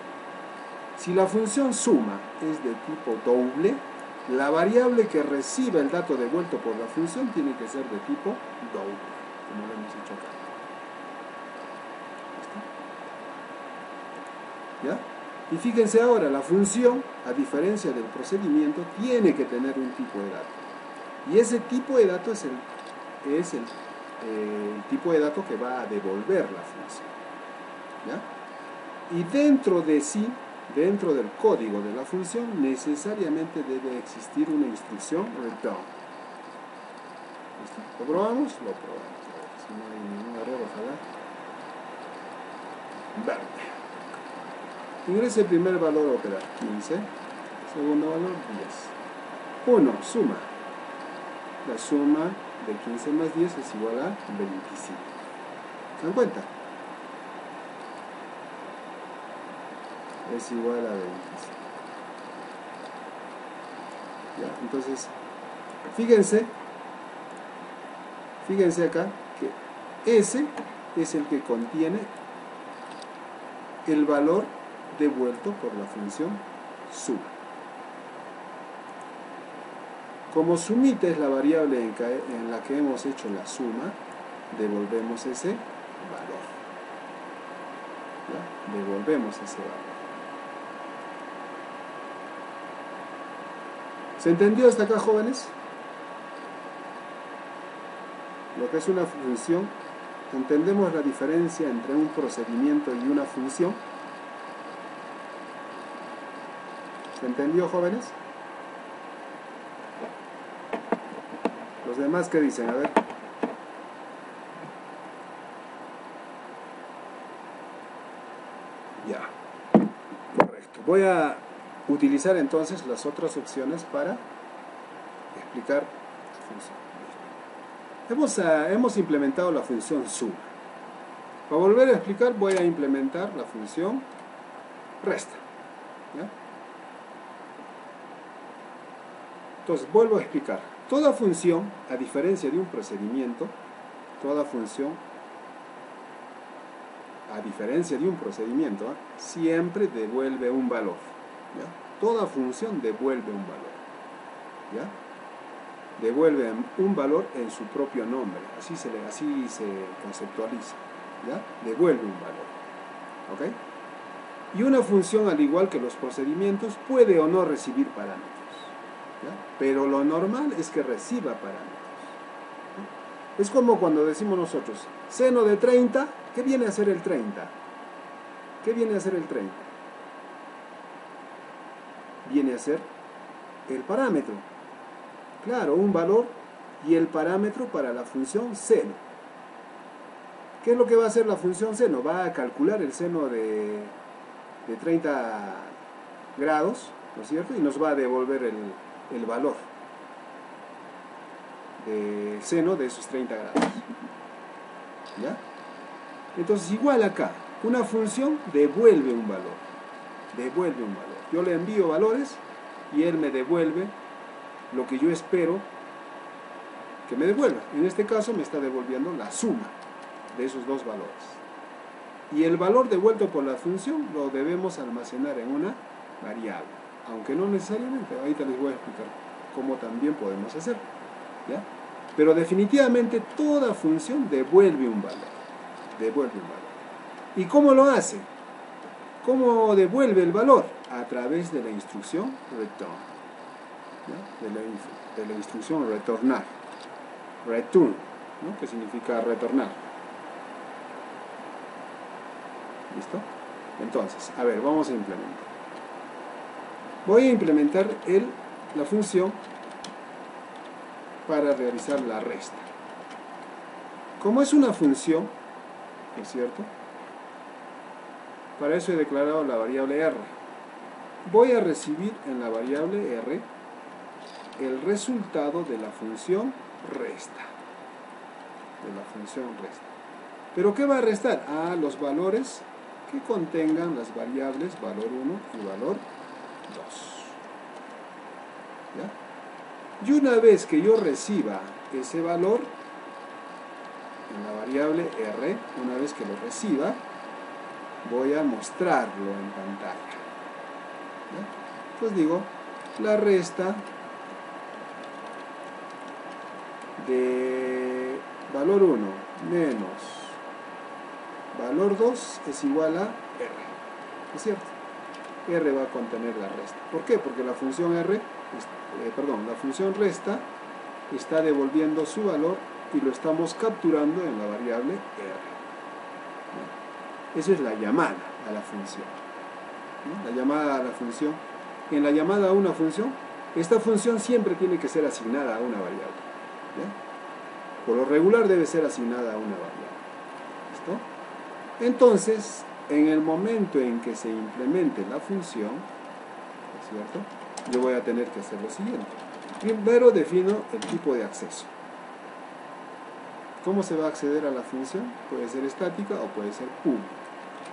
Si la función suma es de tipo doble, la variable que recibe el dato devuelto por la función tiene que ser de tipo doble, como lo hemos dicho acá. ¿Ya? Y fíjense ahora, la función, a diferencia del procedimiento, tiene que tener un tipo de dato. Y ese tipo de dato es el tipo de dato que va a devolver la función. ¿Ya? Y dentro de sí, dentro del código de la función, necesariamente debe existir una instrucción return. ¿Listo? ¿Lo probamos? Lo probamos. Si no hay ningún error, ojalá. Verde. Ingrese el primer valor a operar, 15. Segundo valor, 10. 1, suma. La suma de 15 más 10 es igual a 25. ¿Se dan cuenta? Es igual a 25. Ya, entonces, fíjense acá que ese es el que contiene el valor devuelto por la función suma. Como sumita es la variable en la que hemos hecho la suma, devolvemos ese valor. ¿Ya? Devolvemos ese valor. ¿Se entendió hasta acá, jóvenes? Lo que es una función. ¿Entendemos la diferencia entre un procedimiento y una función? ¿Se entendió, jóvenes? Los demás, ¿qué dicen? A ver. Ya. Correcto. Voy a utilizar entonces las otras opciones para explicar la función. Hemos implementado la función suma. Para volver a explicar, voy a implementar la función resta. ¿Ya? Entonces, vuelvo a explicar. Toda función, a diferencia de un procedimiento, toda función a diferencia de un procedimiento, siempre devuelve un valor, ¿ya? Toda función devuelve un valor, ¿ya? Devuelve un valor en su propio nombre, así se conceptualiza, ¿ya? Devuelve un valor, ¿ok? Y una función, al igual que los procedimientos, puede o no recibir parámetros, ¿ya? Pero lo normal es que reciba parámetros, ¿no? Es como cuando decimos nosotros, seno de 30, ¿qué viene a ser el 30? ¿Qué viene a ser el 30? Viene a ser el parámetro. Claro, un valor y el parámetro para la función seno. ¿Qué es lo que va a hacer la función seno? Va a calcular el seno de 30 grados, ¿no es cierto? Y nos va a devolver el valor del seno de esos 30 grados, ¿ya? Entonces, igual acá, una función devuelve un valor. Devuelve un valor. Yo le envío valores y él me devuelve lo que yo espero que me devuelva. En este caso me está devolviendo la suma de esos dos valores. Y el valor devuelto por la función lo debemos almacenar en una variable. Aunque no necesariamente, ahorita les voy a explicar cómo también podemos hacerlo, ¿ya? Pero definitivamente toda función devuelve un valor. Devuelve un valor. ¿Y cómo lo hace? ¿Cómo devuelve el valor? A través de la instrucción return, ¿ya? De la instrucción retornar, return, ¿no? Que significa retornar. ¿Listo? Entonces, a ver, vamos a implementar. Voy a implementar la función para realizar la resta. Como es una función, ¿no es cierto? Para eso he declarado la variable r. Voy a recibir en la variable r el resultado de la función resta. De la función resta. ¿Pero qué va a restar? Los valores que contengan las variables valor 1 y valor 2. ¿Ya? Y una vez que yo reciba ese valor en la variable r, una vez que lo reciba, voy a mostrarlo en pantalla. ¿Ya? Entonces digo, la resta de valor 1 menos valor 2 es igual a r, ¿no es cierto? R va a contener la resta. ¿Por qué? Porque la función la función resta está devolviendo su valor y lo estamos capturando en la variable r. ¿No? Esa es la llamada a la función, ¿no? La llamada a la función. En la llamada a una función, esta función siempre tiene que ser asignada a una variable, ¿ya? Por lo regular debe ser asignada a una variable. ¿Listo? Entonces, en el momento en que se implemente la función, ¿no es cierto?, yo voy a tener que hacer lo siguiente. Primero defino el tipo de acceso. ¿Cómo se va a acceder a la función? Puede ser estática o puede ser pública.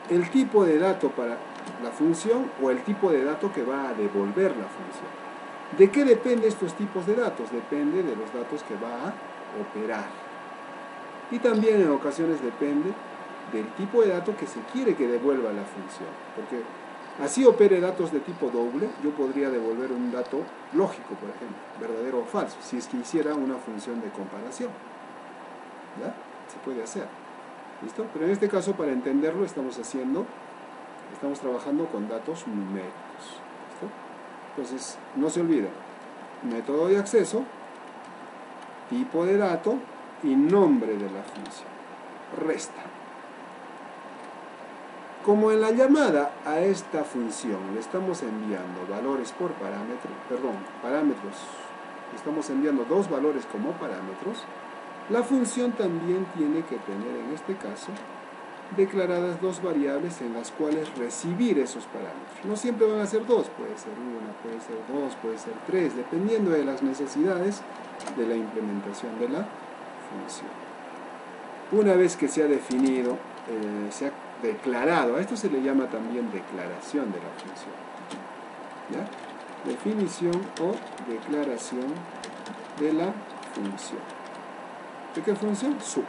El tipo de dato para la función o el tipo de dato que va a devolver la función. ¿De qué depende estos tipos de datos? Depende de los datos que va a operar. Y también en ocasiones depende del tipo de dato que se quiere que devuelva la función. Porque así opere datos de tipo doble, yo podría devolver un dato lógico, por ejemplo, verdadero o falso, si es que hiciera una función de comparación. ¿Ya? Se puede hacer. ¿Listo? Pero en este caso, para entenderlo, estamos trabajando con datos numéricos. ¿Listo? Entonces, no se olviden, método de acceso, tipo de dato y nombre de la función. Resta. Como en la llamada a esta función le estamos enviando valores por parámetros, estamos enviando dos valores como parámetros, la función también tiene que tener, en este caso, declaradas dos variables en las cuales recibir esos parámetros. No siempre van a ser dos, puede ser una, puede ser dos, puede ser tres, dependiendo de las necesidades de la implementación de la función. Una vez que se ha definido, se ha declarado, a esto se le llama también declaración de la función, ¿ya? Definición o declaración de la función. ¿De qué función? Sub.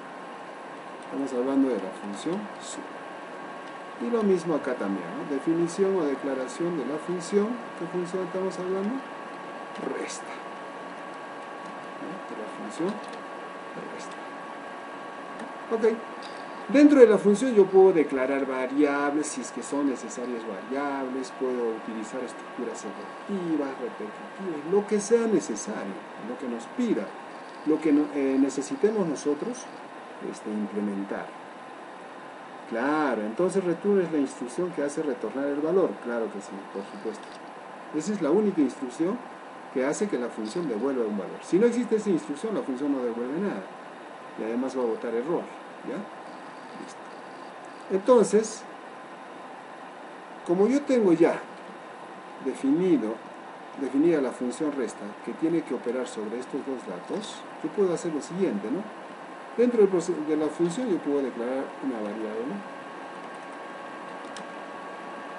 Estamos hablando de la función sub. Y lo mismo acá también, ¿no? Definición o declaración de la función. ¿Qué función estamos hablando? Resta. ¿No? De la función resta. Ok. Dentro de la función yo puedo declarar variables, si es que son necesarias variables, puedo utilizar estructuras evolutivas, repetitivas, lo que sea necesario, lo que nos pida, lo que necesitemos nosotros implementar. Claro, entonces return es la instrucción que hace retornar el valor, claro que sí, por supuesto. Esa es la única instrucción que hace que la función devuelva un valor. Si no existe esa instrucción, la función no devuelve nada. Y además va a botar error, ¿ya? Listo. Entonces, como yo tengo ya definida la función resta que tiene que operar sobre estos dos datos, yo puedo hacer lo siguiente, ¿no? Dentro de la función yo puedo declarar una variable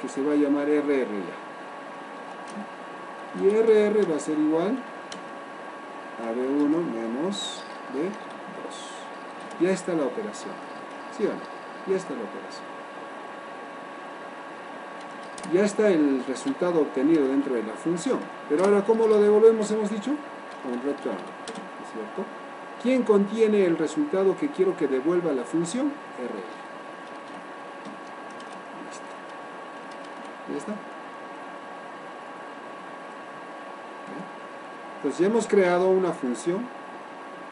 que se va a llamar RR ya. Y RR va a ser igual a B1 menos B2. Ya está la operación. ¿Sí o no? Ya está la operación. Ya está el resultado obtenido dentro de la función. Pero ahora, ¿cómo lo devolvemos? Hemos dicho con return, ¿no es cierto? ¿Quién contiene el resultado que quiero que devuelva la función? RR. Listo. ¿Ya está? Entonces ya hemos creado una función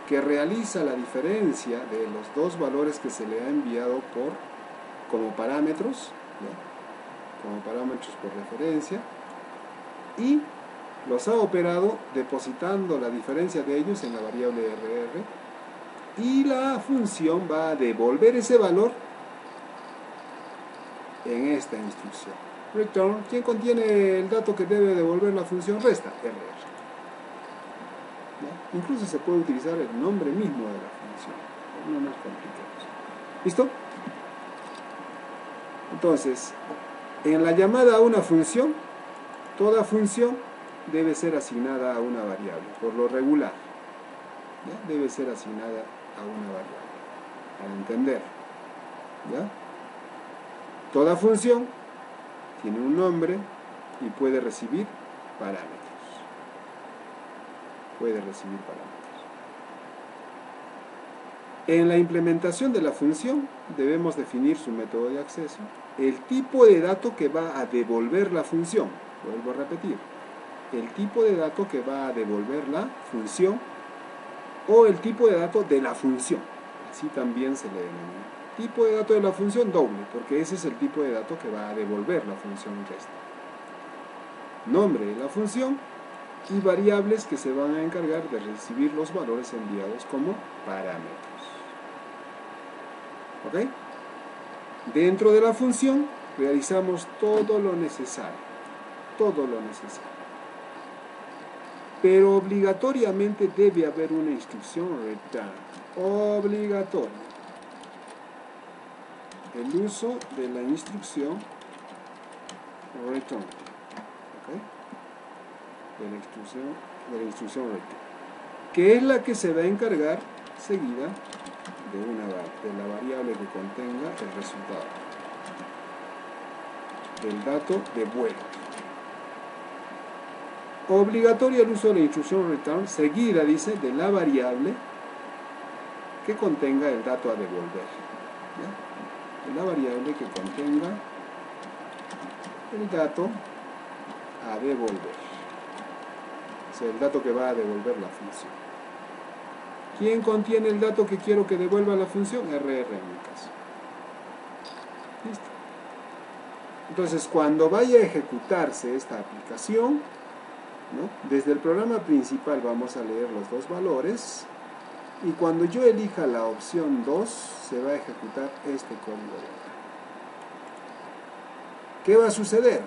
que realiza la diferencia de los dos valores que se le ha enviado como parámetros, ¿ya? Como parámetros por referencia, y los ha operado depositando la diferencia de ellos en la variable RR, y la función va a devolver ese valor en esta instrucción. Return, ¿quién contiene el dato que debe devolver la función resta? RR. ¿Ya? Incluso se puede utilizar el nombre mismo de la función, no nos compliquemos. ¿Listo? Entonces, en la llamada a una función, toda función debe ser asignada a una variable, por lo regular. ¿Ya? Debe ser asignada a una variable, para entender. ¿Ya? Toda función tiene un nombre y puede recibir parámetros. Puede recibir parámetros. En la implementación de la función debemos definir su método de acceso, el tipo de dato que va a devolver la función. Vuelvo a repetir. El tipo de dato que va a devolver la función o el tipo de dato de la función. Así también se le denomina. Tipo de dato de la función doble, porque ese es el tipo de dato que va a devolver la función resta. Nombre de la función y variables que se van a encargar de recibir los valores enviados como parámetros. ¿Ok? Dentro de la función realizamos todo lo necesario. Todo lo necesario. Pero obligatoriamente debe haber una instrucción return. Obligatorio. El uso de la instrucción return. ¿Okay? De la instrucción return. Que es la que se va a encargar seguida de la variable que contenga el resultado. Del dato de vuelo. Obligatorio el uso de la instrucción return seguida, dice, de la variable que contenga el dato a devolver. ¿Ya? De la variable que contenga el dato a devolver. O sea, el dato que va a devolver la función. ¿Quién contiene el dato que quiero que devuelva la función? RR en mi caso. Listo. Entonces, cuando vaya a ejecutarse esta aplicación, ¿no? Desde el programa principal vamos a leer los dos valores y cuando yo elija la opción 2 se va a ejecutar este código de acá. ¿Qué va a suceder?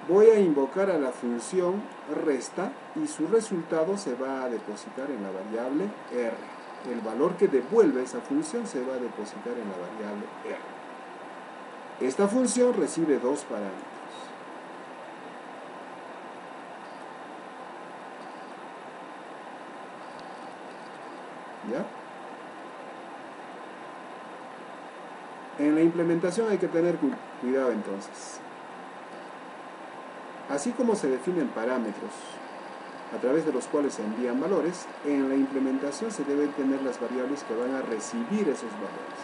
Voy a invocar a la función resta y su resultado se va a depositar en la variable R. El valor que devuelve esa función se va a depositar en la variable R. Esta función recibe dos parámetros. ¿Ya? En la implementación hay que tener cuidado entonces. Así como se definen parámetros a través de los cuales se envían valores, en la implementación se deben tener las variables que van a recibir esos valores.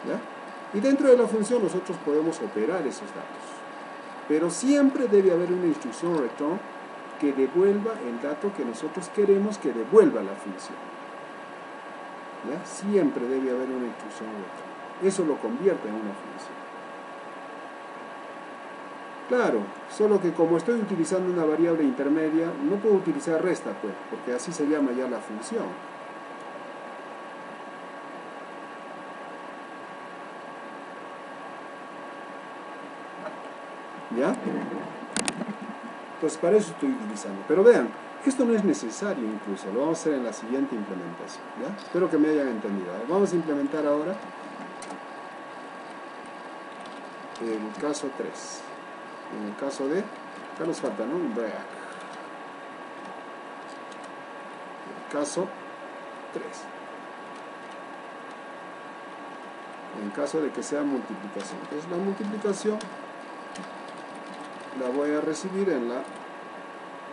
¿Ya? Y dentro de la función nosotros podemos operar esos datos. Pero siempre debe haber una instrucción return que devuelva el dato que nosotros queremos que devuelva la función. ¿Ya? Siempre debe haber una instrucción return. Eso lo convierte en una función. Claro, solo que como estoy utilizando una variable intermedia, no puedo utilizar resta, pues, porque así se llama ya la función. ¿Ya? Entonces para eso estoy utilizando. Pero vean, esto no es necesario incluso, lo vamos a hacer en la siguiente implementación. ¿Ya? Espero que me hayan entendido. Vamos a implementar ahora el caso 3. En el caso de, acá nos falta, ¿no? Un break. El caso 3. En caso de que sea multiplicación. Entonces la multiplicación la voy a recibir en la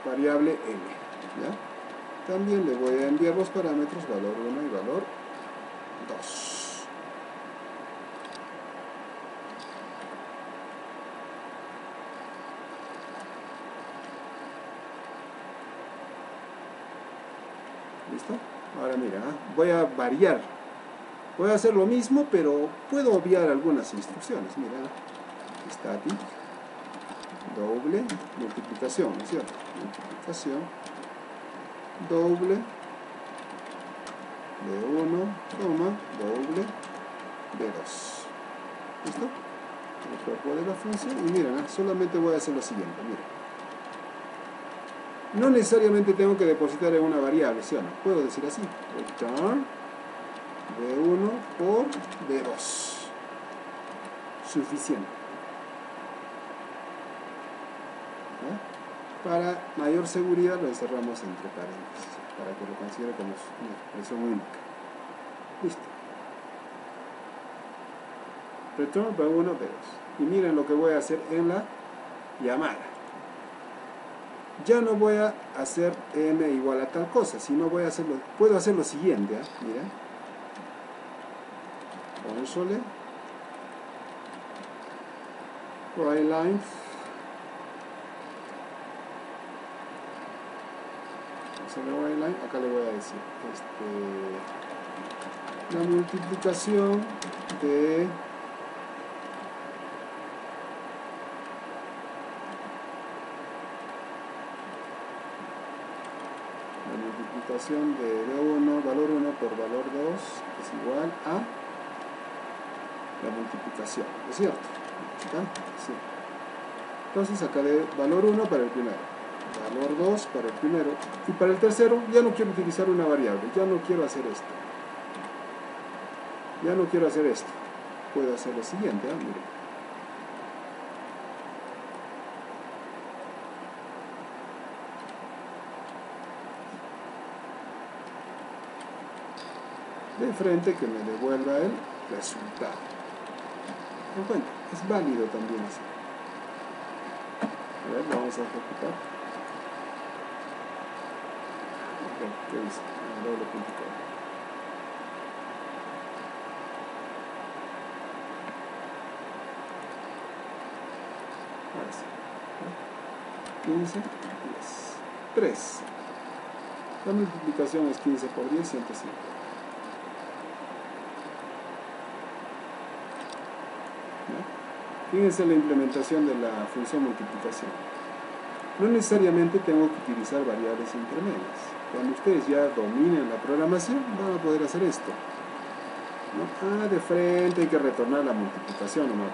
variable n. ¿Ya? También le voy a enviar los parámetros valor 1 y valor 2. ¿Listo? Ahora mira, voy a variar. Voy a hacer lo mismo, pero puedo obviar algunas instrucciones. Mira, static, doble, multiplicación, ¿no es cierto? Multiplicación, doble, de 1, doble, de 2. ¿Listo? El cuerpo de la función. Y miren, solamente voy a hacer lo siguiente, miren. No necesariamente tengo que depositar en una variable, ¿sí o no? Puedo decir así, return de 1 por de 2. Suficiente. ¿Ya? Para mayor seguridad lo encerramos entre paréntesis, para que lo considere como una expresión única. Listo. Return de 1 de 2. Y miren lo que voy a hacer en la llamada. Ya no voy a hacer n igual a tal cosa, sino voy a hacerlo, puedo hacer lo siguiente, ¿eh? Mira, console, writeLine, acá le voy a decir, la multiplicación de D1, valor 1 por valor 2 es igual a la multiplicación, ¿es cierto? ¿Está? Sí. Entonces acá de valor 1 para el primero, valor 2 para el primero, y para el tercero ya no quiero utilizar una variable, ya no quiero hacer esto. Ya no quiero hacer esto. Puedo hacer lo siguiente, miren. De frente que me devuelva el resultado. ¿Me cuenta? Es válido también así. A ver, lo vamos a ejecutar. ¿Qué dice? Doble punto. Ahora sí. 15, 10. 3. La multiplicación es 15 por 10, 105. Fíjense la implementación de la función multiplicación. No necesariamente tengo que utilizar variables intermedias. Cuando ustedes ya dominen la programación, van a poder hacer esto. ¿No? De frente hay que retornar la multiplicación nomás.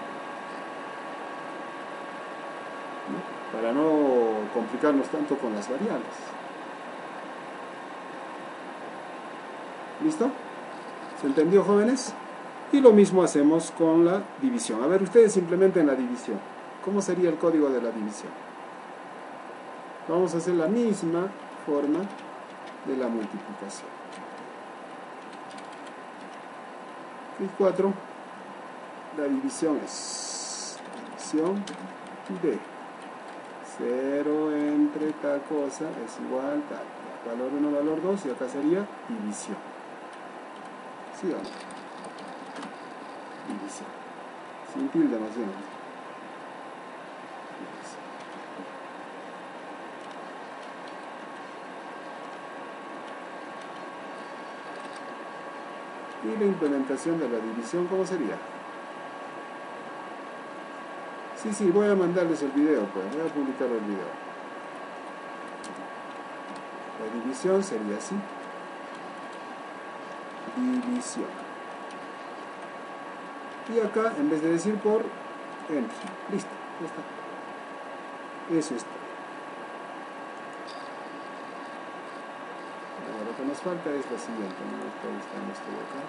¿No? Para no complicarnos tanto con las variables. ¿Listo? ¿Se entendió, jóvenes? Y lo mismo hacemos con la división. A ver, ustedes implementen la división. ¿Cómo sería el código de la división? Vamos a hacer la misma forma de la multiplicación. Y 4, la división es división de 0 entre tal cosa es igual tal. Valor 1, valor 2 y acá sería división. ¿Sí o no? División. Sin tilde más bien. Y la implementación de la división, ¿cómo sería? Sí, voy a mandarles el video, pues, voy a publicar el video. La división sería así. División. Y acá, en vez de decir por, entre. Listo, ya está. Eso está. Ahora lo que nos falta es la siguiente. ¿No? Estoy buscando esto de acá.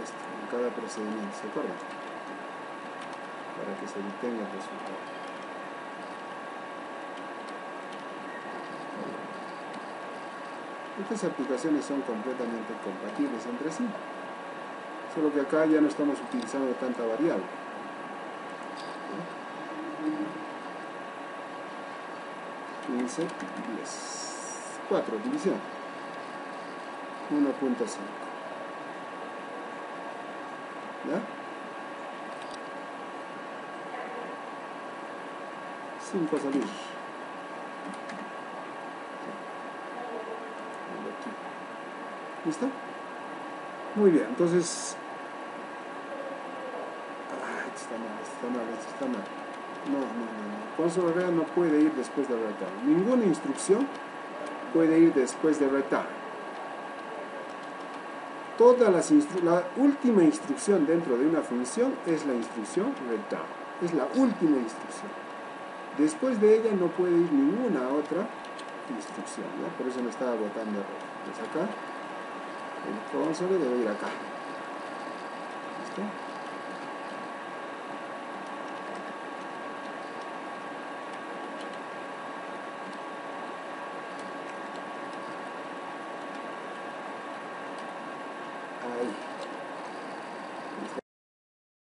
Esto, en cada procedimiento, ¿se acuerdan? Para que se obtenga el resultado. Estas aplicaciones son completamente compatibles entre sí, solo que acá ya no estamos utilizando tanta variable. 15, 10, 4, división, 1.5. ¿Ya? 5 salir. ¿Listo? Muy bien, entonces... Está mal. No. Console real no puede ir después de return. Ninguna instrucción puede ir después de return. La última instrucción dentro de una función es la instrucción return. Es la última instrucción. Después de ella no puede ir ninguna otra instrucción, ¿no? Por eso me estaba botando error. Pues acá, el console debe ir acá. ¿Listo?